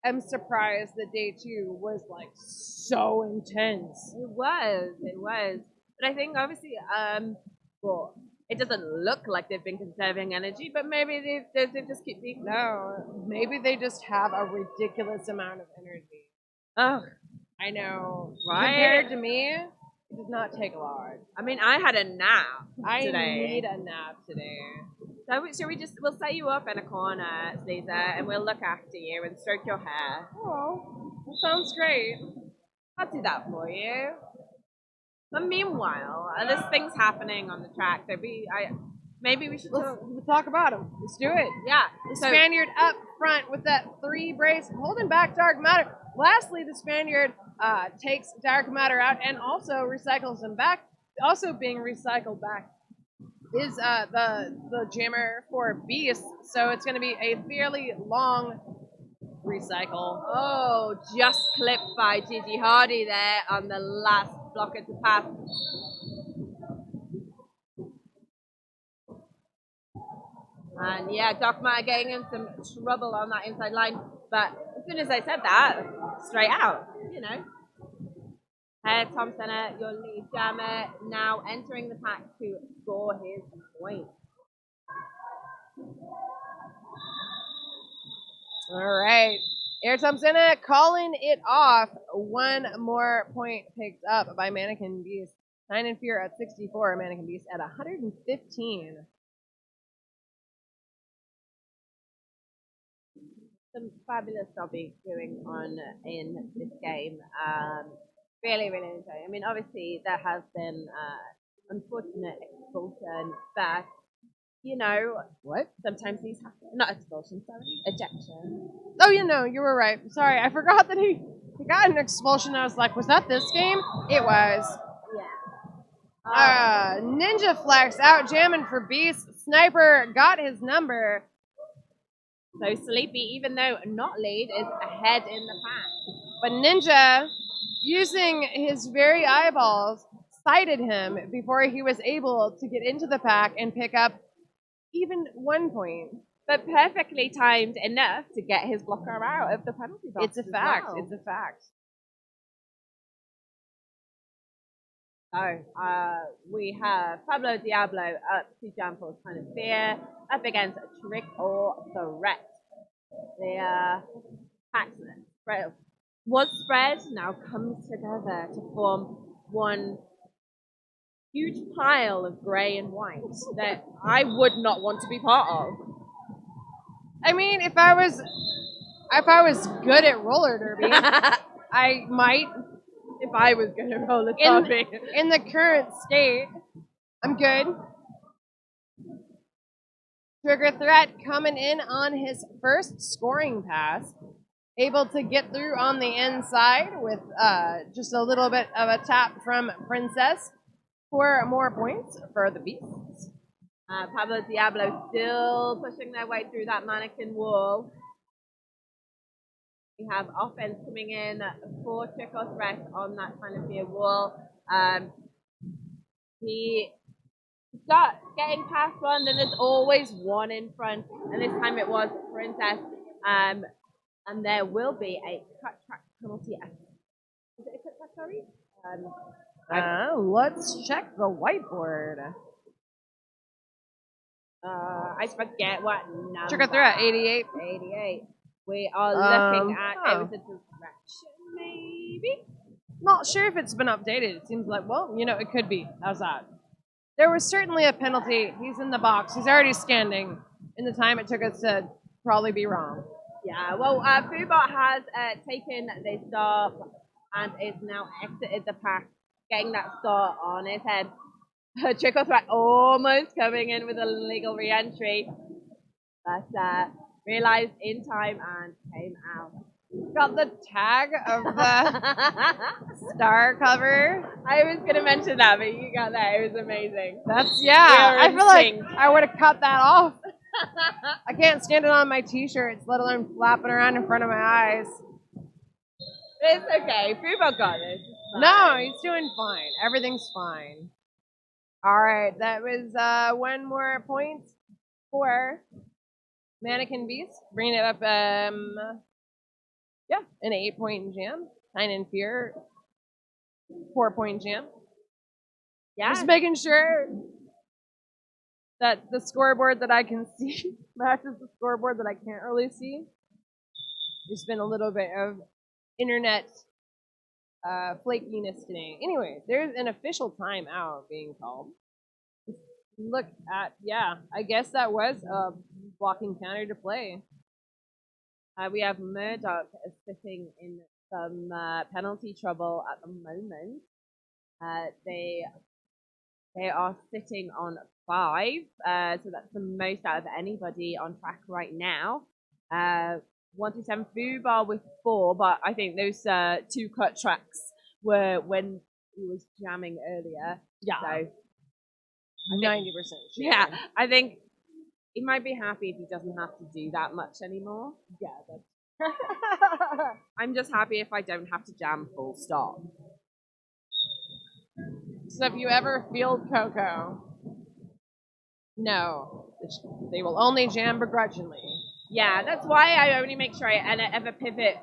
am surprised that day 2 was like so intense. It was. But I think obviously, well, it doesn't look like they've been conserving energy, but maybe they've just keep being. No, maybe they just have a ridiculous amount of energy. Oh, I know. Right? Compared to me, it does not take a lot. I mean, I had a nap I today. need a nap today. So should we'll set you up in a corner, Caesar, and we'll look after you and stroke your hair. Oh, that sounds great. I'll do that for you. But meanwhile, there's things happening on the track. So maybe we should Let's talk about him. Let's do it. Yeah. The So, Spaniard up front with that 3 brace, holding back Dark Matter. Lastly, the Spaniard takes Dark Matter out and also recycles him back. Also being recycled back is the jammer for Beast, so it's going to be a fairly long recycle. oh, just clipped by Gigi Hardy there on the last blocker to pass. And yeah, Dogma getting in some trouble on that inside line. But as soon as I said that, straight out, Thompson, your lead jammer, now entering the pack to score his point. All right. Air Thompson calling it off. 1 more point picked up by Manneken Beast. Tyne and Fear at 64, Manneken Beast at 115. Some fabulous jobbing doing on in this game. Really, really enjoying. I mean, obviously there has been unfortunate expulsion, but What? sometimes these happen. Not expulsion, sorry, ejection. Oh, you were right. Sorry, I forgot that he got an expulsion. I was like, was that this game? It was. Yeah. Ninja Flex out jamming for Beast. Sniper got his number. So Sleepy, even though not lead, is ahead in the pack. But Ninja, using his very eyeballs, sighted him before he was able to get into the pack and pick up even 1 point. But perfectly timed enough to get his blocker out of the penalty box. It's a fact. Well. It's a fact. So we have Pablo Diablo up to jam for Tyne and Fear, up against Trick or Threat. The pack was spread, now comes together to form one huge pile of grey and white that I would not want to be part of. I mean, if I was good at roller derby, I might. If I was going to roll a derby. In the current state, I'm good. Trigger Threat coming in on his first scoring pass. Able to get through on the inside with just a little bit of a tap from Princess for more points for the Beasts. Pablo Diablo still pushing their way through that Manneken wall. We have offense coming in for Trick or Threat on that Tyne and Fear wall. He got getting past one, then there's always one in front, and this time it was Princess. And there will be a cut track penalty. Is it a cut track sorry. Let's check the whiteboard. I forget what number. Trick or threat, 88. 88. We are looking at oh. it was a direction, maybe. Not sure if it's been updated. It seems like, well, it could be. How's that? There was certainly a penalty. He's in the box. He's already standing. In the time it took us to probably be wrong. Yeah, well, Foobot has taken the stop and is now exited the pack, getting that start on his head. Trick or threat almost coming in with a legal re-entry, but realized in time and came out. Got the tag of the star cover. I was going to mention that, but you got that. It was amazing. I feel like I would have cut that off. I can't stand it on my t-shirts, let alone flapping around in front of my eyes. It's okay. Foobot got this. No, he's doing fine. Everything's fine. All right, that was one more point for Manneken Beast, bringing it up. An 8-point jam. Tyne and Fear, 4-point jam. Yeah, just making sure that the scoreboard that I can see matches the scoreboard that I can't really see. There's been a little bit of internet flakiness today. Anyway, there's an official timeout being called. Look at, I guess that was a blocking counter to play. We have Murdoch sitting in some penalty trouble at the moment. They are sitting on 5, so that's the most out of anybody on track right now. 127 Fubar with 4, but I think those 2 cut tracks were when he was jamming earlier. Yeah. So 90% sure. Yeah, I think he might be happy if he doesn't have to do that much anymore. Yeah, that's I'm just happy if I don't have to jam full stop. So if you ever field Coco, no, they will only jam begrudgingly. Yeah, that's why I only make sure I ever pivot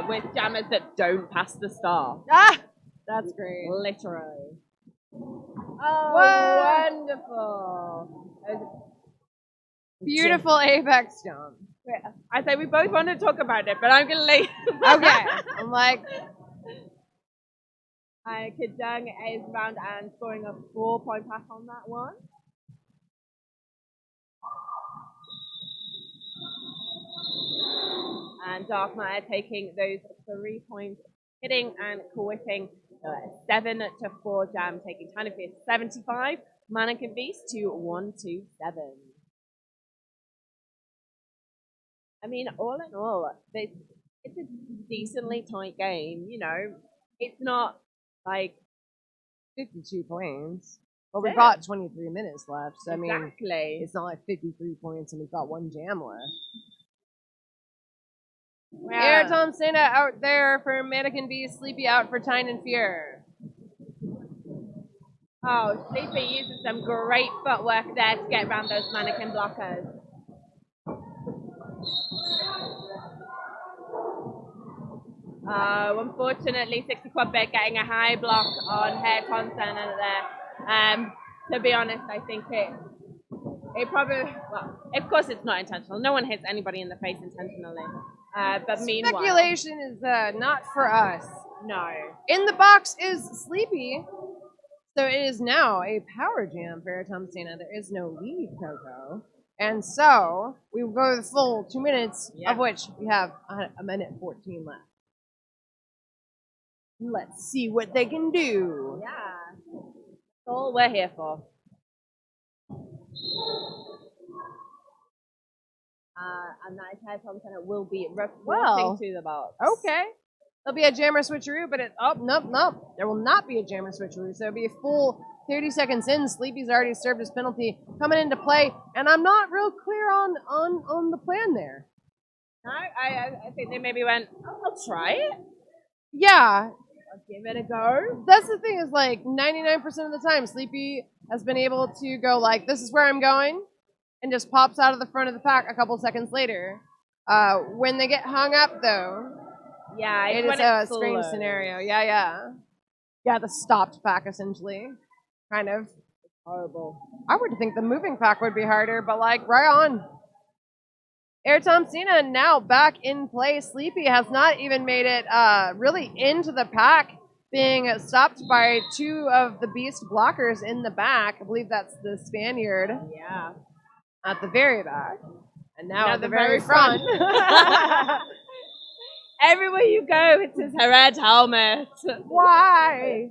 with jammers that don't pass the star. Ah, that's great. Literally. Oh, wonderful. Beautiful apex jump. I say we both want to talk about it, but I'm going to leave. Okay. I'm like... Kidung is round and scoring a 4-point pass on that one. And Dark Matter taking those 3 points, hitting and quitting. 7-4 jam, taking Tyne 75, Manneken Beast to 127. I mean, all in all, it's a decently tight game. It's not like 52 points. Well, we've got 23 minutes left, so exactly. I mean, it's not like 53 points and we've got 1 jam left. Yeah. Air Tom Santa out there for Manneken Beast, Sleepy out for Tyne and Fear. Oh, Sleepy uses some great footwork there to get around those Manneken blockers. Unfortunately, 60 quad bed getting a high block on Hair Constant there. To be honest, I think it probably, well, of course it's not intentional. No one hits anybody in the face intentionally. But meanwhile... Speculation is not for us. No. In the box is Sleepy, so it is now a power jam for Tom Santa. There is no lead, Coco. And so, we will go the full 2 minutes, of which we have a minute 14 left. Let's see what they can do. Yeah. That's all we're here for. And that is how Tom Santa will be reporting to the box. Okay. There'll be a jammer switcheroo, but nope. There will not be a jammer switcheroo. So it'll be a full 30 seconds in. Sleepy's already served his penalty coming into play, and I'm not real clear on the plan there. No, I think they maybe went, I'll try it. Yeah. I'll give it a go. That's the thing is, like, 99% of the time, Sleepy has been able to go, like, this is where I'm going, and just pops out of the front of the pack a couple seconds later. When they get hung up, though, yeah, it is a strange scenario. Yeah. Yeah, the stopped pack, essentially. Kind of. Horrible. I would think the moving pack would be harder, but like, right on. Air Thompsina now back in play. Sleepy has not even made it really into the pack, being stopped by two of the beast blockers in the back. I believe that's the Spaniard Yeah. at the very back. And now at the very very front. Everywhere you go, it's his red helmet. Why?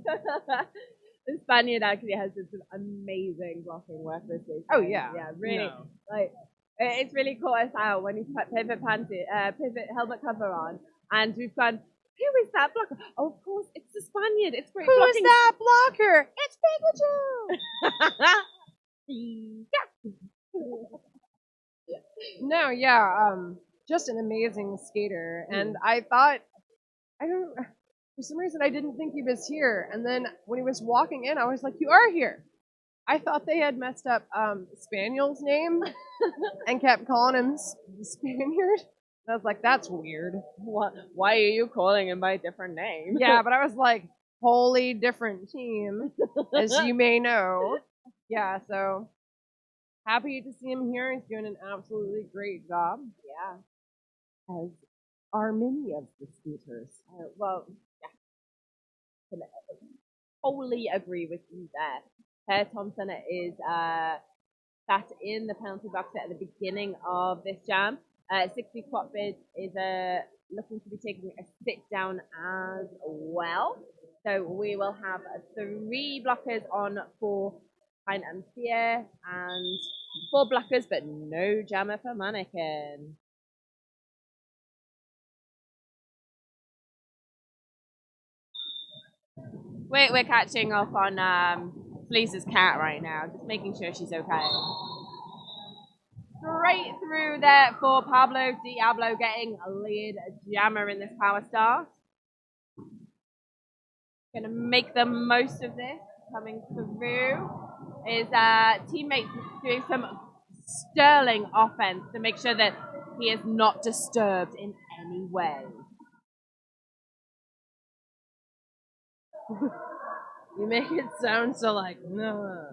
The Spaniard actually has some amazing blocking work this week. Oh, yeah. Yeah, really. No. Like, it's really caught us out when he's put pivot helmet cover on, and we've gone, who is that blocker? Oh, of course, it's the Spaniard. It's great Who blocking. is that blocker? It's Pikachu! No, yeah, just an amazing skater. And I thought, for some reason I didn't think he was here. And then when he was walking in, I was like, you are here. I thought they had messed up Spaniel's name and kept calling him Spaniard. And I was like, that's weird. What? Why are you calling him by a different name? Yeah, but I was like, wholly different team, as you may know. Yeah, so happy to see him here. He's doing an absolutely great job. Yeah. As are many of the scooters. Well, yeah. Totally agree with you there. Per Thompson is sat in the penalty box at the beginning of this jam. 60 Quat Bid is looking to be taking a sit down as well. So we will have 3 blockers on for Tyne and Fear, and 4 blockers, but no jammer for Manneken. We're catching up on Fleece's cat right now, just making sure she's okay. Straight through there for Pablo Diablo, getting a lead jammer in this power start. Gonna make the most of this. Coming through is teammates doing some sterling offense to make sure that he is not disturbed in any way. You make it sound so like, no.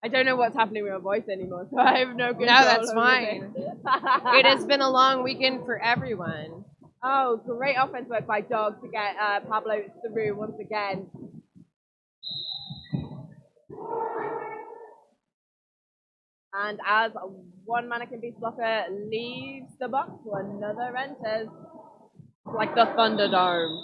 I don't know what's happening with my voice anymore, so I have no control. No, that's over fine. It has been a long weekend for everyone. Oh, great offense work by Dog to get Pablo through once again. And as one Manneken beast blocker leaves the box, another enters. Like the Thunderdome.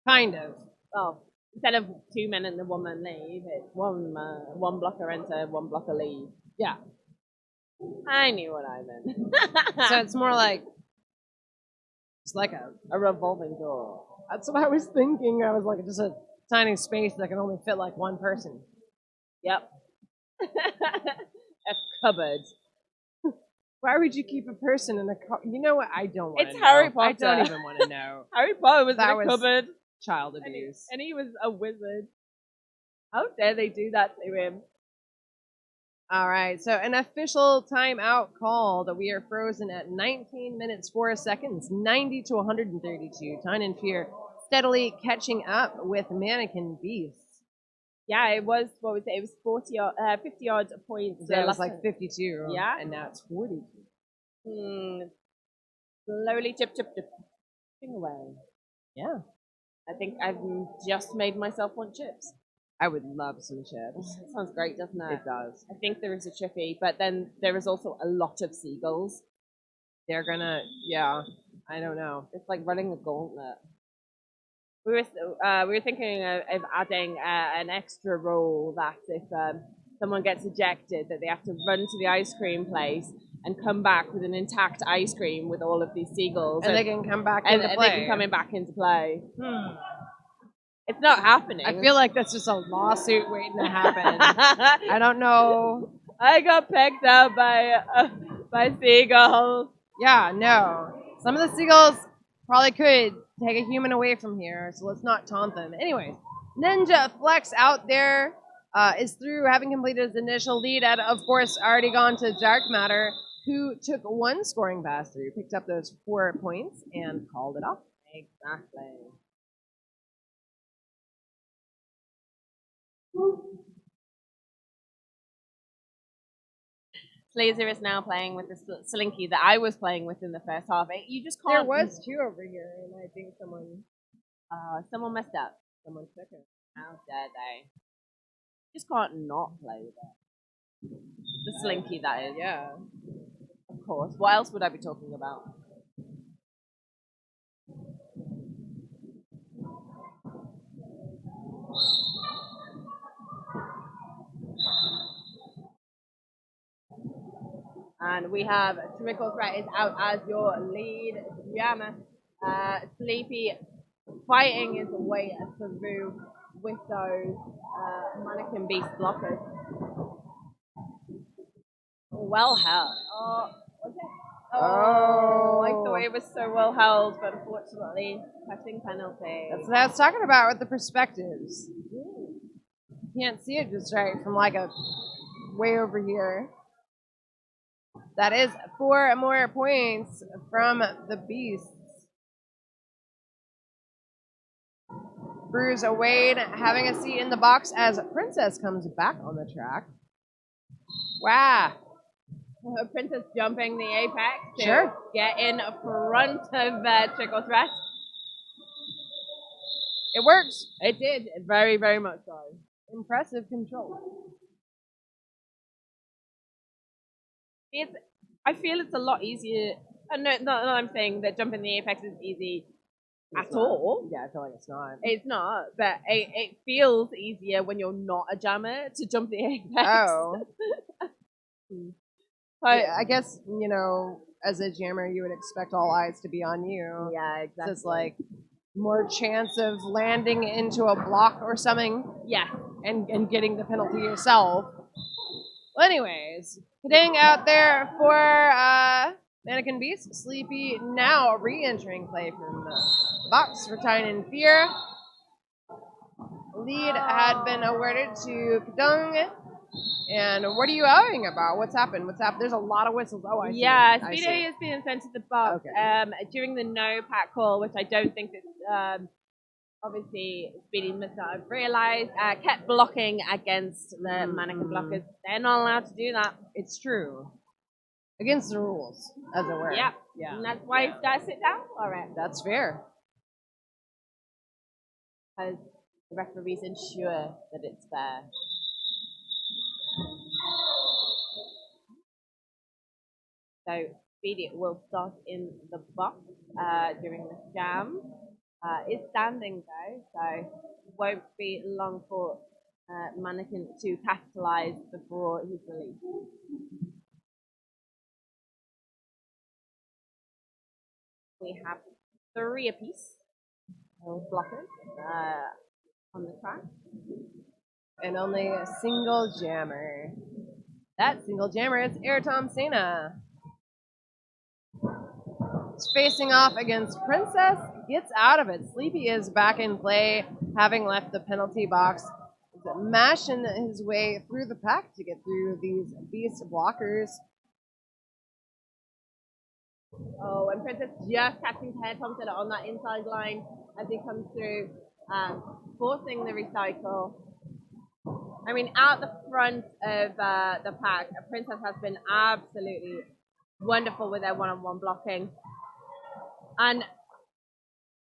Kind of. Well, instead of 2 men and the 1 man leave, it's one blocker enter, 1 blocker leave. Yeah. I knew what I meant. So it's more like, it's like a revolving door. That's what I was thinking. I was like, just a tiny space that can only fit like 1 person. Yep. A cupboard. Why would you keep a person in a cupboard? You know what? I don't want to know. It's Harry Potter. I don't even want to know. Harry Potter was That in a was cupboard. Child abuse. And he was a wizard. How dare they do that to him? All right, so an official timeout called. We are frozen at 19 minutes 4 seconds, 90 to 132. Tyne and Fear steadily catching up with Manneken Beasts. Yeah, it was, what was it? It was 50 odd points. Yeah, it was like 52. Yeah. And now it's 42. Slowly chipping away. Yeah. I think I've just made myself want chips. I would love some chips. It sounds great, doesn't it? It does. I think there is a chippy, but then there is also a lot of seagulls. They're gonna, yeah, I don't know. It's like running a gauntlet. We were thinking of adding an extra rule that if someone gets ejected, that they have to run to the ice cream place and come back with an intact ice cream with all of these seagulls. And they can come back into play. And they can come back into play. It's not happening. I feel like that's just a lawsuit waiting to happen. I don't know. I got picked up by seagulls. Yeah, no. Some of the seagulls probably could take a human away from here, so let's not taunt them. Anyways, Ninja Flex out there is through, having completed his initial lead, and of course already gone to Dark Matter. who took one scoring pass through, picked up those 4 points, and called it off. Exactly. Slazer is now playing with the Slinky that I was playing with in the first half. You just There can't. was 2 over here, and I think Someone messed up. someone took it. How dare they? Just can't not play with it. The Slinky, that is. Yeah. Of course. What else would I be talking about? And we have Trickle Threat is out as your lead jammer. Sleepy fighting his way through with those Manneken Beast blockers. Well held. Oh, was it? Oh, I thought it was so well held, but unfortunately, catching penalty. That's what I was talking about with the perspectives. You can't see it just right from like a way over here. That is 4 more points from the Beasts. Bruce Wade having a seat in the box as Princess comes back on the track. Wow. Princess jumping the apex to Sure. get in front of Trickle Threat. It works. It did, very, very much so. Impressive control. I feel it's a lot easier. No, not I'm saying that jumping the apex is easy at all. Yeah, I feel like it's not. It's not, but it feels easier when you're not a jammer to jump the apex. Oh. But, Yeah, I guess, you know, as a jammer, you would expect all eyes to be on you. yeah, exactly. So it's like more chance of landing into a block or something. Yeah. And getting the penalty yourself. Well, anyways, getting out there for Manneken Beast. Sleepy now re-entering play from the box for Tyne and Fear. Lead had been awarded to Kadung. And what are you arguing about? What's happened? What's happened? There's a lot of whistles. Oh, I see. Yeah, I see. Speedo has been sent to the box during the no pack call, which I don't think that obviously Speedy must not have realised. Kept blocking against the Manneken blockers. They're not allowed to do that. It's true. Against the rules, as it were. Yep. Yeah. And that's why he's got to sit down for it. That's fair. Because the referee's ensure that it's fair. So Speedy will start in the box during the jam. Is standing though, so won't be long for Manneken to capitalise before he's released. We have 3 apiece of blockers on the track. And only a single jammer. That single jammer is Airtom Sena. It's facing off against Princess. Gets out of it. Sleepy is back in play, having left the penalty box. He's mashing his way through the pack to get through these beast blockers. Oh, and Princess just catching Pear Thompson on that inside line as he comes through, forcing the recycle. I mean, out the front of the pack, Princess has been absolutely wonderful with their one-on-one blocking. And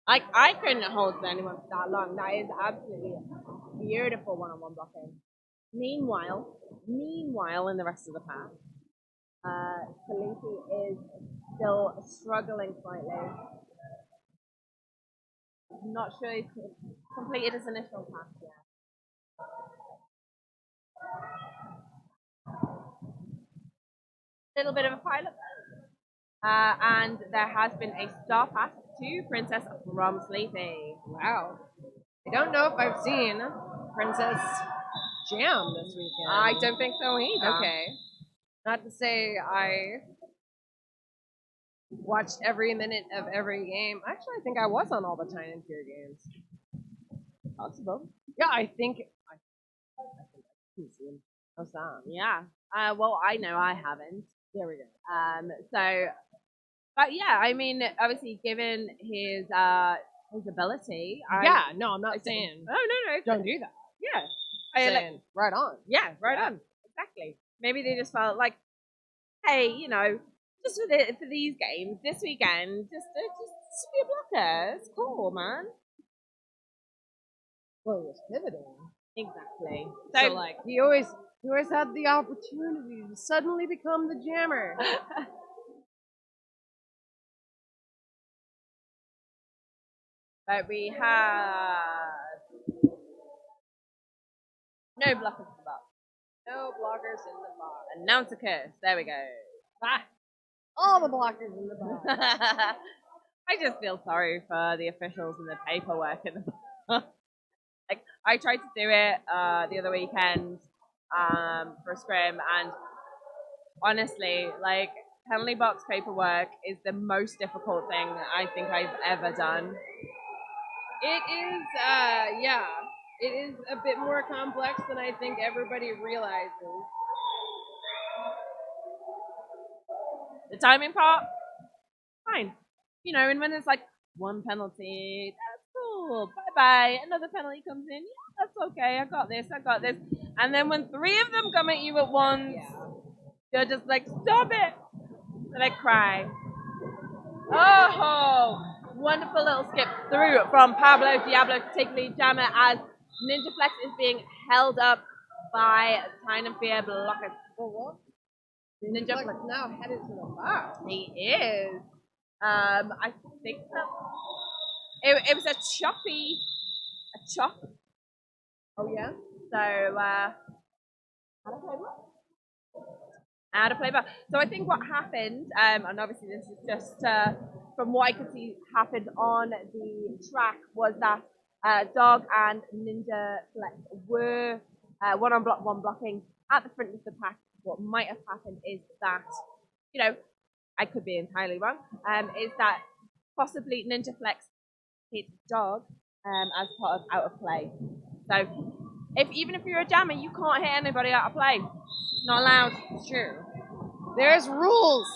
I couldn't hold anyone for that long. That is absolutely beautiful one-on-one blocking. Meanwhile, in the rest of the pack, Khaleesi is still struggling slightly. I'm not sure he's completed his initial task yet. Little bit of a pilot. And there has been a star pass to Princess from Sleepy. Wow. I don't know if I've seen Princess jam this weekend. I don't think so either. Okay. Not to say I watched every minute of every game. Actually, I think I was on all the Tyne and Fear games. Possible. Yeah, I think I've seen. Yeah. Well, I know I haven't. There we go. So, but yeah, I mean, obviously, given his ability, Yeah, no, I'm not saying Oh no, don't do that. yeah, I'm saying right on. yeah, right Yeah. on, exactly. Maybe they just felt like, hey, you know, just for these games this weekend, just be a blocker. It's cool, man. Well, he was pivoting. Exactly. So like he always had the opportunity to suddenly become the jammer. But we have no blockers in the box. No blockers in the box. Announce a curse. There we go. Ah, all the blockers in the box. I just feel sorry for the officials and the paperwork in the box. Like, I tried to do it the other weekend for a scrim, and honestly, like, penalty box paperwork is the most difficult thing I think I've ever done. It is, yeah. It is a bit more complex than I think everybody realizes. The timing part, fine. You know, and when it's like one penalty, that's cool. Bye bye. Another penalty comes in. Yeah, that's okay. I got this. I got this. And then when three of them come at you at once, you're just like, stop it. And I cry. Oh, wonderful little skip through from Pablo Diablo to take lead jammer as Ninja Flex is being held up by Tyne and Fear blockers. Well, what? Ninja Flex is now headed to the box. He is. I think that it was a chop. Oh yeah. So how to play ball. So I think what happened, and obviously this is just from what I could see happened on the track, was that Dog and Ninja Flex were one on block, one blocking at the front of the pack. What might have happened is that, you know, I could be entirely wrong, is that possibly Ninja Flex hit Dog as part of out of play. So even if you're a jammer, you can't hit anybody out of play. Not allowed. It's true. There's rules.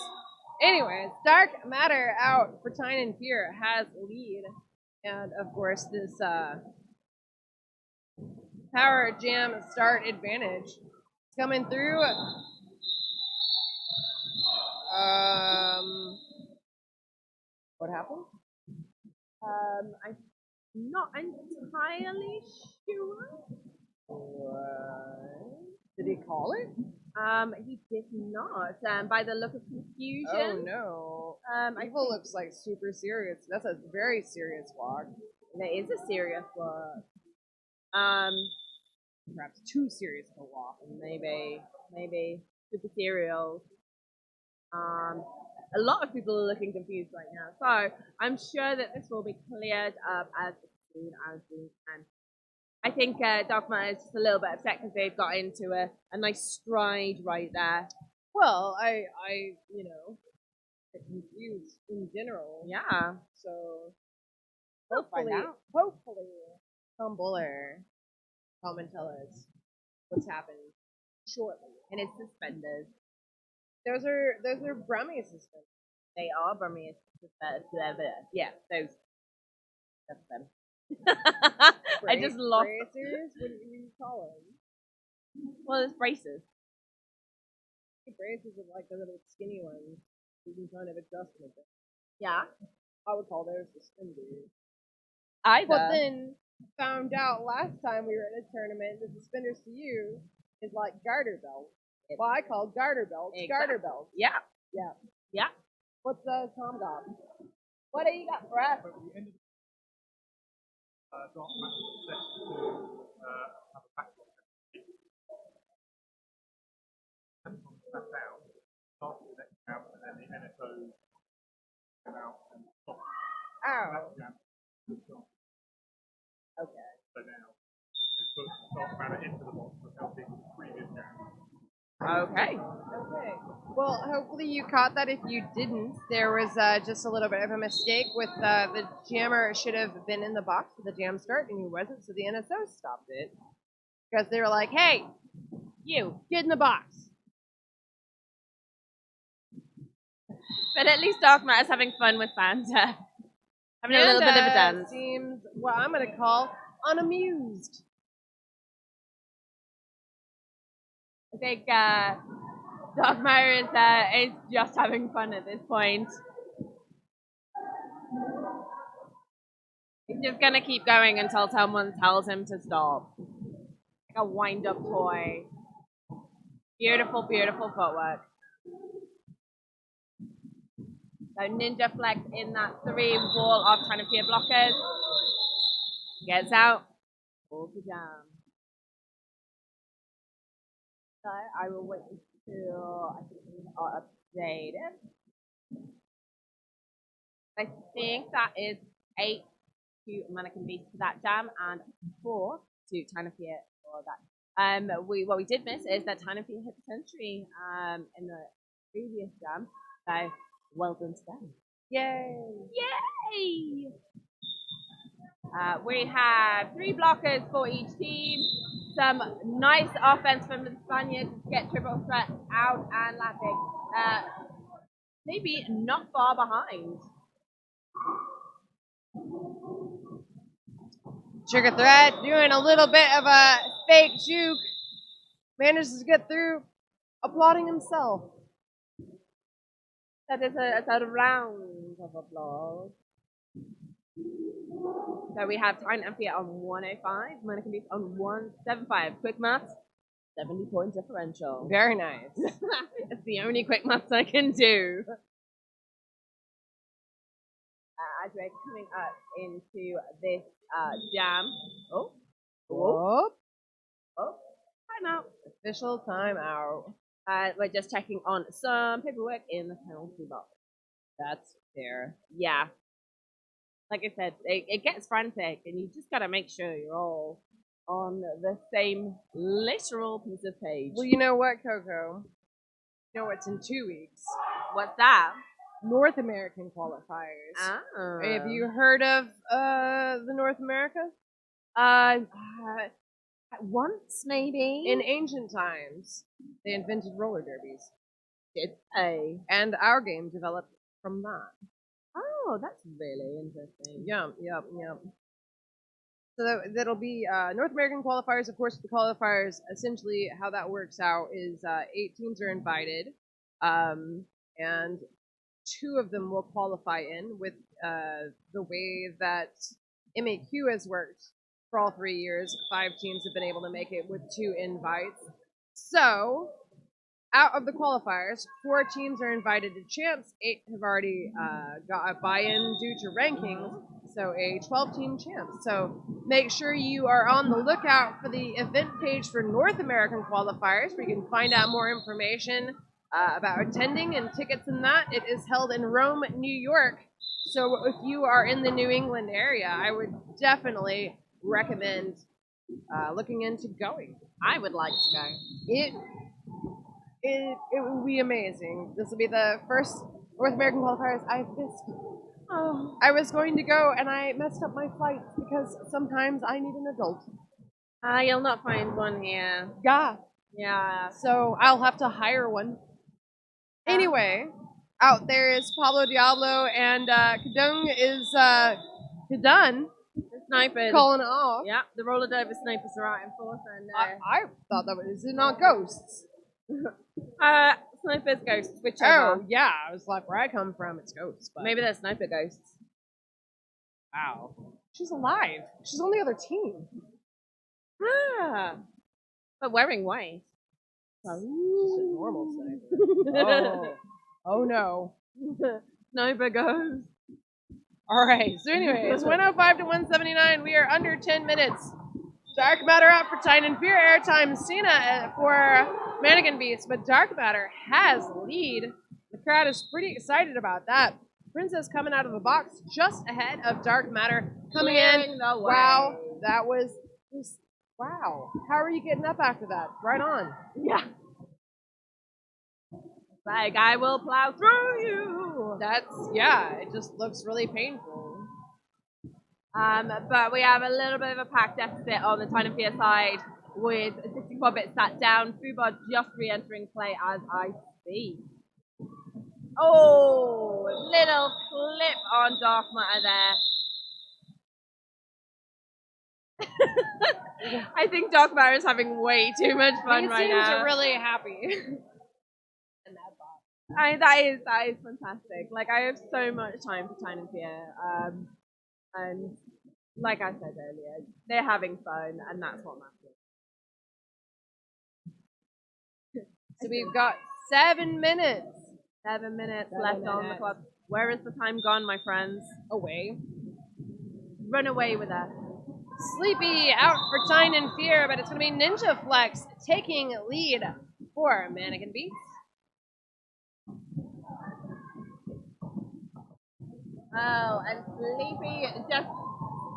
Anyways, Dark Matter out for Tyne and Fear has lead. And of course this power jam start advantage is coming through. What happened? I'm not entirely sure. Did he call it? He did not. By the look of Oh confusion. no. I Evil looks like super serious. That's a very serious walk. there is a serious one. Perhaps too serious of a walk. Maybe super serial. A lot of people are looking confused right now, so I'm sure that this will be cleared up as soon as we can. I think Dogma is just a little bit upset because they've got into a nice stride right there. Well, I get confused in general. Yeah. So We'll find out. Hopefully, Tom Buller come and tell us what's happened shortly. And it's suspenders. Those are Brummy suspenders. They are Burmese suspenders. Yeah, those. That's them. I just lost. Bracers? What do you call them? Well, it's braces. Braces are like the little skinny ones. You can kind of adjust them a bit. Yeah. I would call those suspenders. Either. But then found out last time we were at a tournament the suspenders to you is like garter belts. Well, I call garter belts garter belts. Yeah. Yeah. Yeah. What's Tom got? What do you got for us? Dark Matter set to have a backlog. Back out, start the next round, and then the NSO come out and stop. Ow. Okay. So now they put Dark Matter into the box for helping the previous round. Okay. Okay. Well, hopefully you caught that. If you didn't, there was just a little bit of a mistake with the jammer should have been in the box for the jam start, and he wasn't, so the NSO stopped it. Because they were like, hey, you, get in the box. But at least Dark Matter's having fun with Fanta. Having a little bit of a dance. Seems what I'm going to call unamused. I think Dark Matter is just having fun at this point. He's just gonna keep going until someone tells him to stop. Like a wind-up toy. Beautiful, beautiful footwork. So Ninja Flex in that 3 wall of Tyne Fear blockers. Gets out. Pulls the jam. So I will wait until I think we are updated. I think that is 8 to Manneken Beast for that jam and 4 to Tyne Fear for that. What we did miss is that Tyne Fear hit the century in the previous jam. So well done to them. Yay! Yay! We have 3 blockers for each team. Some nice offense from the Spaniards to get triple threat out and landing. Maybe not far behind. Trigger Threat doing a little bit of a fake juke. Manages to get through, applauding himself. That is a round of applause. So we have Tyne and Fear on 105, Manneken Beast on 175. Quick maths, 70-point differential. Very nice. It's the only quick maths I can do. As we're coming up into this jam. Oh. Time out. Official time out. We're just checking on some paperwork in the penalty box. That's fair. Yeah. Like I said, it gets frantic, and you just gotta make sure you're all on the same literal piece of page. Well, you know what, Coco? You know what's in 2 weeks? What's that? North American qualifiers. Oh. Have you heard of the North America? Once, maybe? In ancient times, they invented roller derbies. Did they? And our game developed from that. Oh, that's really interesting. Yep. So that'll be North American qualifiers. Of course, the qualifiers, essentially how that works out is 8 teams are invited, and 2 of them will qualify in with the way that MEQ has worked for all 3 years. 5 teams have been able to make it with 2 invites. So, out of the qualifiers, 4 teams are invited to chance. 8 have already got a buy-in due to rankings, so a 12-team chance. So make sure you are on the lookout for the event page for North American qualifiers, where you can find out more information about attending and tickets and that. It is held in Rome, New York. So if you are in the New England area, I would definitely recommend looking into going. I would like to go. It will be amazing. This will be the first North American qualifiers I've missed. Oh, I was going to go and I messed up my flights because sometimes I need an adult. You'll not find one here. Yeah. Yeah. So I'll have to hire one. Anyway, out there is Pablo Diablo and Kadung is done. The snipers. Calling it off. Yeah, the roller diver snipers are out in force. And, I thought that was not ghosts. Snipers, ghosts, whichever. Oh, yeah. I was like, where I come from, it's ghosts. But Maybe they're sniper ghosts. wow. She's alive. She's on the other team. But wearing white. Just a normal sniper. Oh no. Sniper ghosts. Alright, so anyways, 105 to 179. We are under 10 minutes. Dark Matter out for Tyne and Fear. Airtime Cena for Manneken Beast, but Dark Matter has lead. The crowd is pretty excited about that. Princess coming out of the box just ahead of Dark Matter coming in. Wow, that was just, wow. How are you getting up after that? Right on. Yeah. Like, I will plow through you. Yeah, it just looks really painful. But we have a little bit of a pack deficit on the Tyne and Fear side with 64 bits sat down. Fubar just re-entering play as I speak. Oh, little clip on dark matter there. I think dark matter is having way too much fun He right seems now. really happy. That is fantastic. Like I have so much time for Tyne and Fear, and like I said earlier, they're having fun, and that's what matters. So we've got 7 minutes 7 minutes 7 left on the minutes. clock. Where is the time gone, my friends? away. Run away with us. Sleepy out for Tyne and Fear, but it's going to be Ninja Flex taking lead for Manneken Beats. Oh, and Sleepy just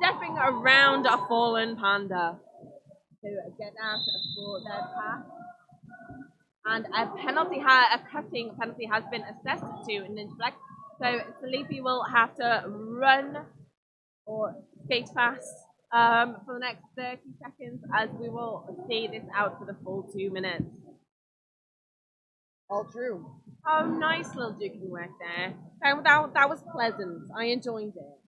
stepping around a fallen panda to get out for their path. And a cutting penalty has been assessed to Ninja Flex. So Sleepy will have to run or skate fast for the next 30 seconds as we will see this out for the full 2 minutes. All true. Oh, nice little duking work there. That was pleasant. I enjoyed it.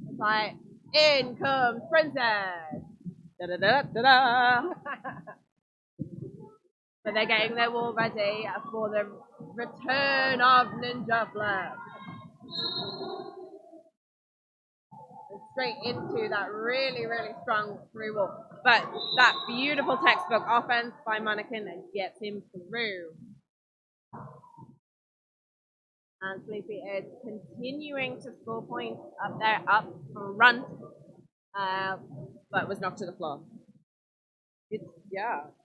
It's like, in comes Princess! Da-da-da-da-da! So they're getting their wall ready for the return of Ninja Flex. Straight into that really, really strong through wall. But that beautiful textbook offense by Manneken gets him through. And Sleepy is continuing to score points up there, up front, but was knocked to the floor.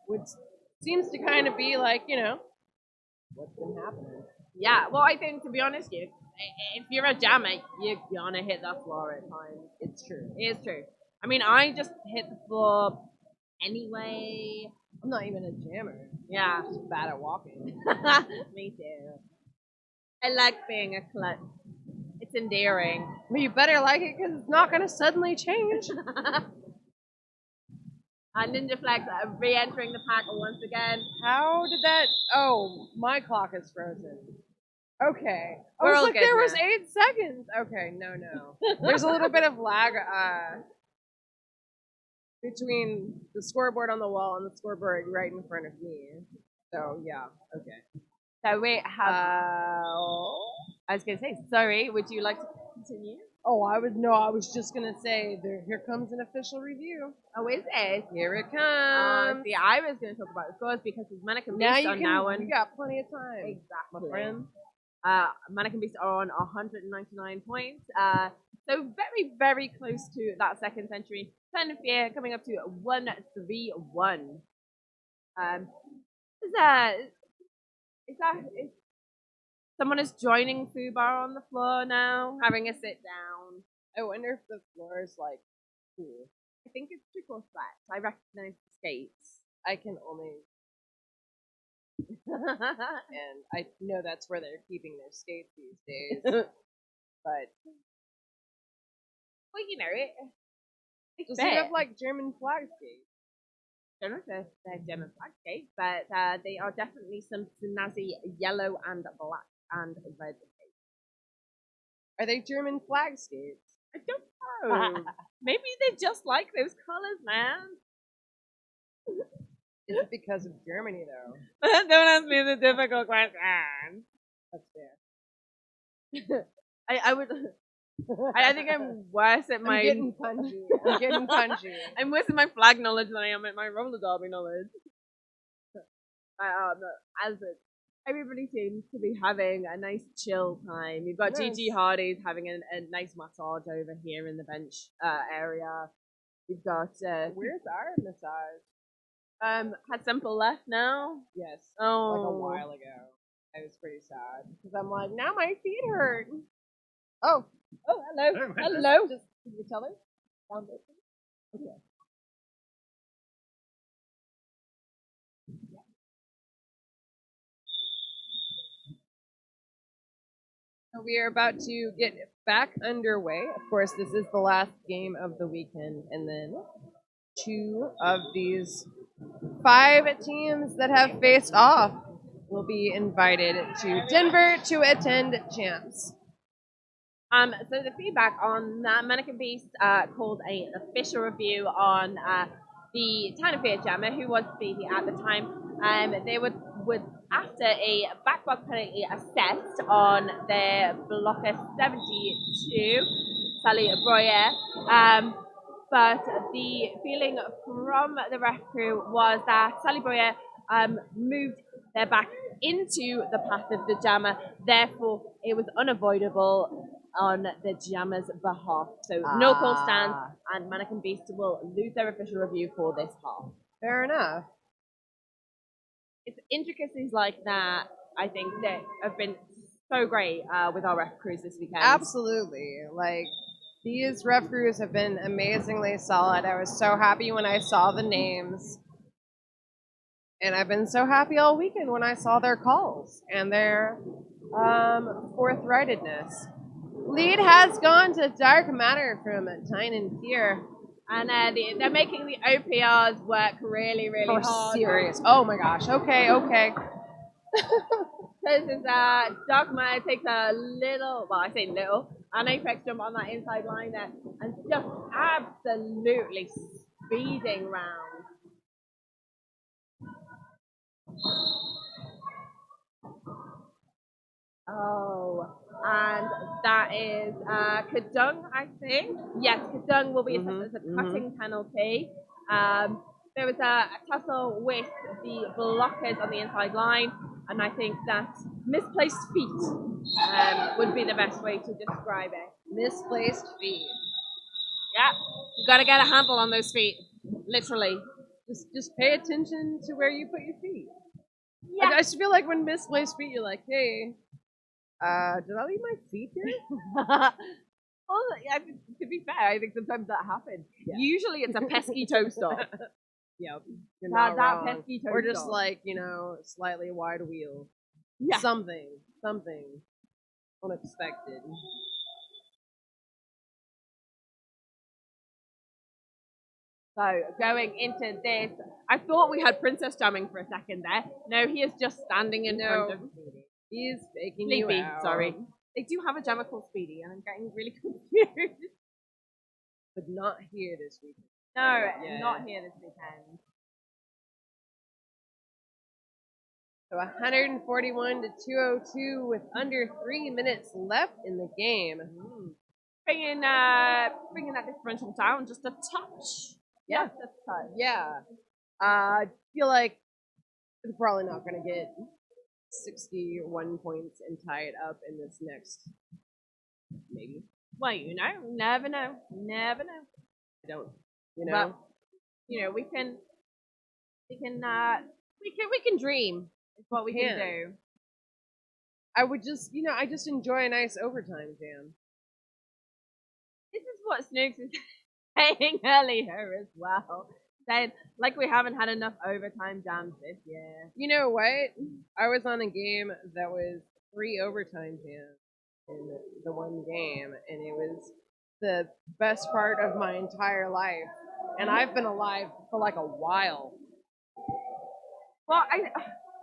Which seems to kind of be like, what's been happening. Yeah, well, I think, to be honest, if you're a jammer, you're gonna hit the floor at times. It's true. It is true. I mean, I just hit the floor anyway. I'm not even a jammer. Yeah. I'm just bad at walking. Me too. I like being a klutz. It's endearing. Well, you better like it because it's not going to suddenly change. Ninja Flex re-entering the pack once again. How did that? Oh, my clock is frozen. Okay. I We're was all like, good there was now. 8 seconds. Okay, no. There's a little bit of lag between the scoreboard on the wall and the scoreboard right in front of me. So, yeah, okay. So we have. I was going to say, sorry, would you like to continue? I was just going to say, here comes an official review. Oh, is it? Here it comes. See, I was going to talk about the scores because it's Manneken Now Beast you on now can, and you got plenty of time. exactly. My friend. Manneken Beast are on 199 points. So very, very close to that second century. Tyne and Fear coming up to 131. Someone is joining Fubar on the floor now, having a sit down. I wonder if the floor is like cool. I think it's trick or flat. I recognize the skates. I can only, and I know that's where they're keeping their skates these days. But well, it's does fair. he have like German flag skates? I don't know if they're German flag skates, but they are definitely some snazzy yellow and black and red skates. Are they German flag skates? I don't know. Maybe they just like those colors, man. Is it because of Germany though? Don't ask me the difficult question. That's fair. I would. I think I'm worse at my. I'm getting punchy. I'm worse at my flag knowledge than I am at my roller derby knowledge. Everybody seems to be having a nice chill time. You've got Nice. Gigi Hardy's having a nice massage over here in the bench area. You've got Where's our massage? had Simple left now. Yes. Oh, Like a while ago. I was pretty sad because I'm like, now my feet hurt. Oh, hello. Hello. Just can you tell her? Down there. Okay. So we are about to get back underway. Of course, this is the last game of the weekend, and then 2 of these 5 teams that have faced off will be invited to Denver to attend champs. So the feedback on Manneken Beast called an official review on the Tyne jammer, who was speaking at the time. They would after a backbug penalty assessed on their blocker 72, Sally Breuer. But the feeling from the ref crew was that Sally Breuer moved their back into the path of the jammer, therefore it was unavoidable on the jammer's behalf. So no call stands, and Manneken Beast will lose their official review for this half. Fair enough. It's intricacies like that, I think, that have been so great with our ref crews this weekend. Absolutely. Like, these ref crews have been amazingly solid. I was so happy when I saw the names. And I've been so happy all weekend when I saw their calls and their forthrightedness. Lead has gone to Dark Matter from Tyne here. And they're making the OPRs work really, really hard. Serious. Oh my gosh. Okay. This is Dark Matter takes a little, well, I say little, an apex jump on that inside line there, and just absolutely speeding round. Oh, and that is Kadung, I think. Yes, Kadung will be assessed as a cutting penalty. There was a tussle with the blockers on the inside line, and I think that misplaced feet would be the best way to describe it. Misplaced feet. Yeah, you got to get a handle on those feet, literally. Just pay attention to where you put your feet. Yeah. I just feel like when misplaced feet, you're like, hey, did I leave my feet here? Well, yeah, to be fair, I think sometimes that happens. Yeah. Usually it's a pesky toe stop. Yep. You're not wrong. Pesky toe or just stop. like, slightly wide wheel. Yeah. Something unexpected. So going into this, I thought we had Princess jamming for a second there. No, he is just standing in front of Speedy. He is faking Sleepy, you out. sorry. They do have a jammer called Speedy, and I'm getting really confused. But not here this weekend. No, not here this weekend. So 141 to 202 with under 3 minutes left in the game. Bringing that differential down just a touch. Yeah. Just a touch. Yeah. I feel like we're probably not going to get 61 points and tie it up in this next, maybe. Well, never know. Never know. I don't, Well, we can dream. Is what we can do. I would just, I just enjoy a nice overtime jam. This is what Snooks is saying earlier as well. Saying, like, we haven't had enough overtime jams this year. You know what? I was on a game that was 3 overtime jams in the one game, and it was the best part of my entire life. And I've been alive for like a while. Well,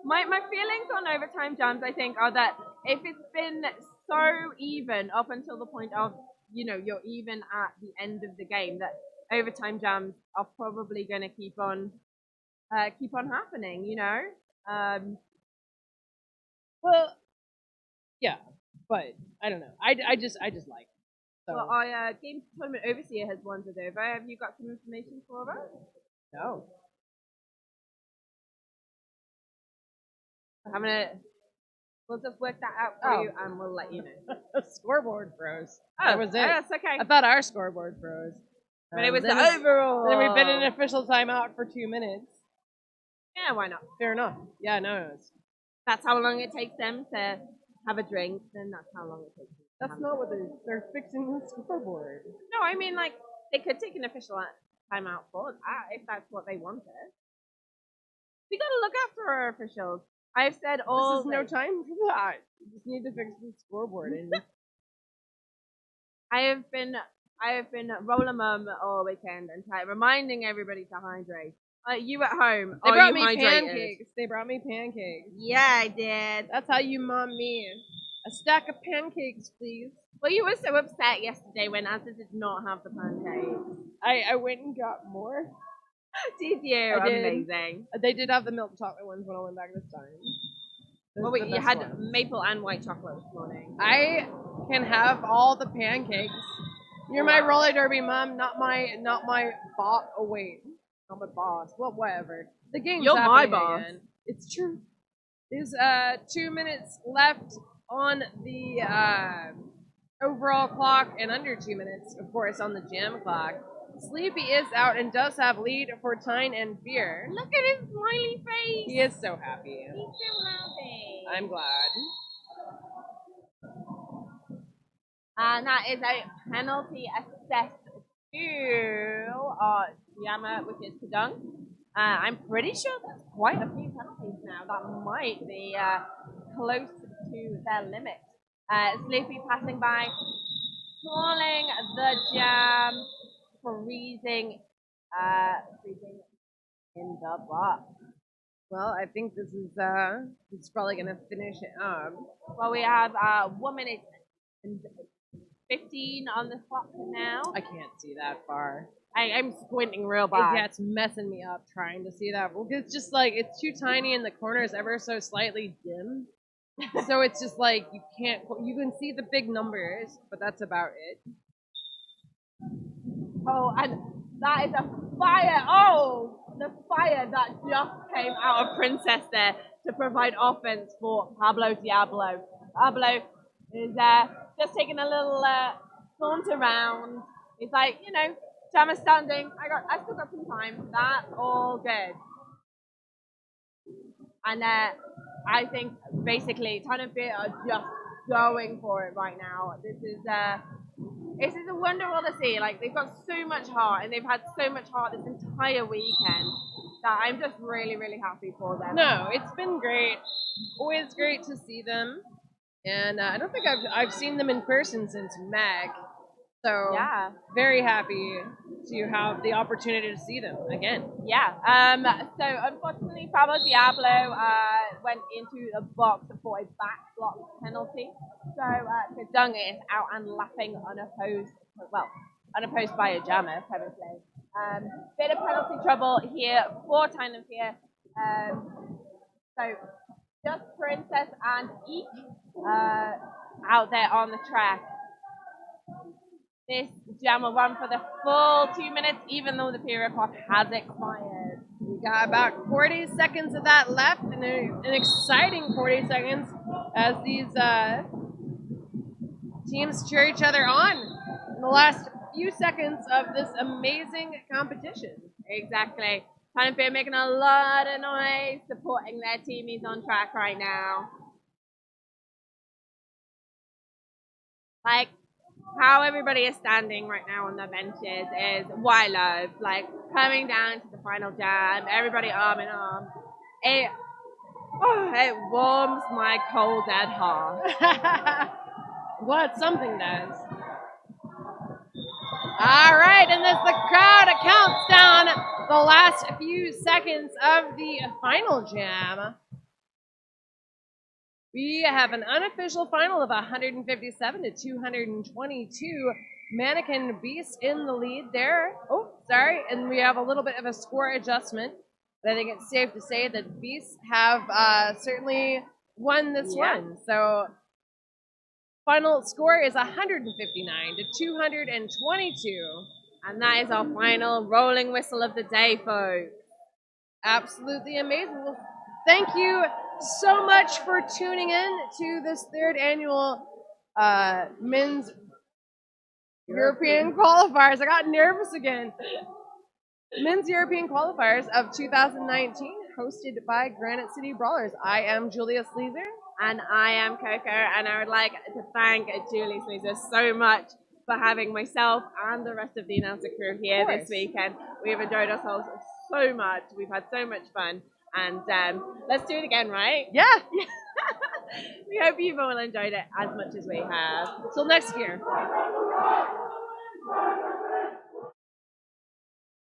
my feelings on overtime jams, I think, are that if it's been so even up until the point of, you're even at the end of the game, that overtime jams are probably going to keep on happening, Well, yeah, but I don't know. I just like it. So. Well, our game tournament overseer has wandered over. Have you got some information for us? No. We'll just work that out for you, and we'll let you know. Scoreboard froze. Oh, that was it. That's okay. I thought our scoreboard froze. But it was the overall. Then we've been in an official timeout for 2 minutes. Yeah, why not? Fair enough. Yeah, no. That's how long it takes them to have a drink, then that's how long it takes them. That's not what they're fixing the scoreboard. No, I mean, like, they could take an official timeout for that if that's what they wanted. We gotta look after our officials. I've said all. This is no time for that. You just need to fix the scoreboard. And I have been I have been roller mum all weekend and reminding everybody to hydrate. You at home, They are brought you me hydrated? pancakes. They brought me pancakes. Yeah, I did. That's how you mom me. A stack of pancakes, please. Well, you were so upset yesterday when Asa did not have the pancakes. I went and got more. Did you? I did. Amazing. They did have the milk chocolate ones when I went back this time. Those Well, are wait, the you best had ones. maple and white chocolate this morning. I can have all the pancakes. You're my roller derby mom, not my boss. Oh wait, not my boss. Well, whatever. The game's You're my happening boss. again. It's true. There's 2 minutes left on the overall clock, and under 2 minutes, of course, on the jam clock. Sleepy is out and does have lead for Tyne and Fear. Look at his smiley face. He is so happy. He's so happy. I'm glad. And that is a penalty assessed to our jammer, which is Kadung. I'm pretty sure that's quite a few penalties now. That might be close to their limit. Sleepy passing by, calling the jam, freezing in the box. Well, I think this is it's probably gonna finish it up. Well, we have 1 minute and 15 on the clock now. I can't see that far. I'm squinting real bad. Yeah, it's messing me up trying to see that. Well, it's just like it's too tiny and the corners ever so slightly dim. So it's just like you can't. You can see the big numbers, but that's about it. Oh, and that is a fire. Oh, the fire that just came out of Princess there to provide offense for Pablo Diablo. Pablo is just taking a little jaunt around. He's like, Jammer's standing. I still got some time. That's all good. And I think basically Tyne and Fear are just going for it right now. This is a wonderful to see. Like, they've got so much heart, and they've had so much heart this entire weekend that I'm just really, really happy for them. No, it's been great. Always great to see them, and I don't think I've seen them in person since MEQ. So Yeah. very happy to have the opportunity to see them again. Yeah. So unfortunately, Pablo Diablo went into the box for a back block penalty. So Kadung is out and lapping unopposed. Well, unopposed by a jammer, probably. Bit of penalty trouble here for Tyne and Fear. So just Princess and Eek out there on the track. This jam will run for the full 2 minutes, even though the period clock has expired. We got about 40 seconds of that left, and an exciting 40 seconds as these teams cheer each other on in the last few seconds of this amazing competition. Exactly. Tyne and Fear making a lot of noise, supporting their teamies on track right now. Like, how everybody is standing right now on their benches is what I love. Like, coming down to the final jam, everybody arm in arm. It warms my cold dead heart. What something does. All right, and as the crowd counts down the last few seconds of the final jam, we have an unofficial final of 157 to 222. Manneken Beast in the lead there. Oh, sorry. And we have a little bit of a score adjustment. But I think it's safe to say that Beasts have certainly won this one. So final score is 159 to 222. And that is our final rolling whistle of the day, folks. Absolutely amazing. Well, thank you so much for tuning in to this third annual men's European qualifiers. I got nervous again. Men's European qualifiers of 2019, hosted by Granite City Brawlers. I am Julia Sleazer. And I am Coco, and I would like to thank Julie Sleazer so much for having myself and the rest of the announcer crew here this weekend. We have enjoyed ourselves so much. We've had so much fun. And let's do it again, right? Yeah. We hope you've all enjoyed it as much as we have. Till next year.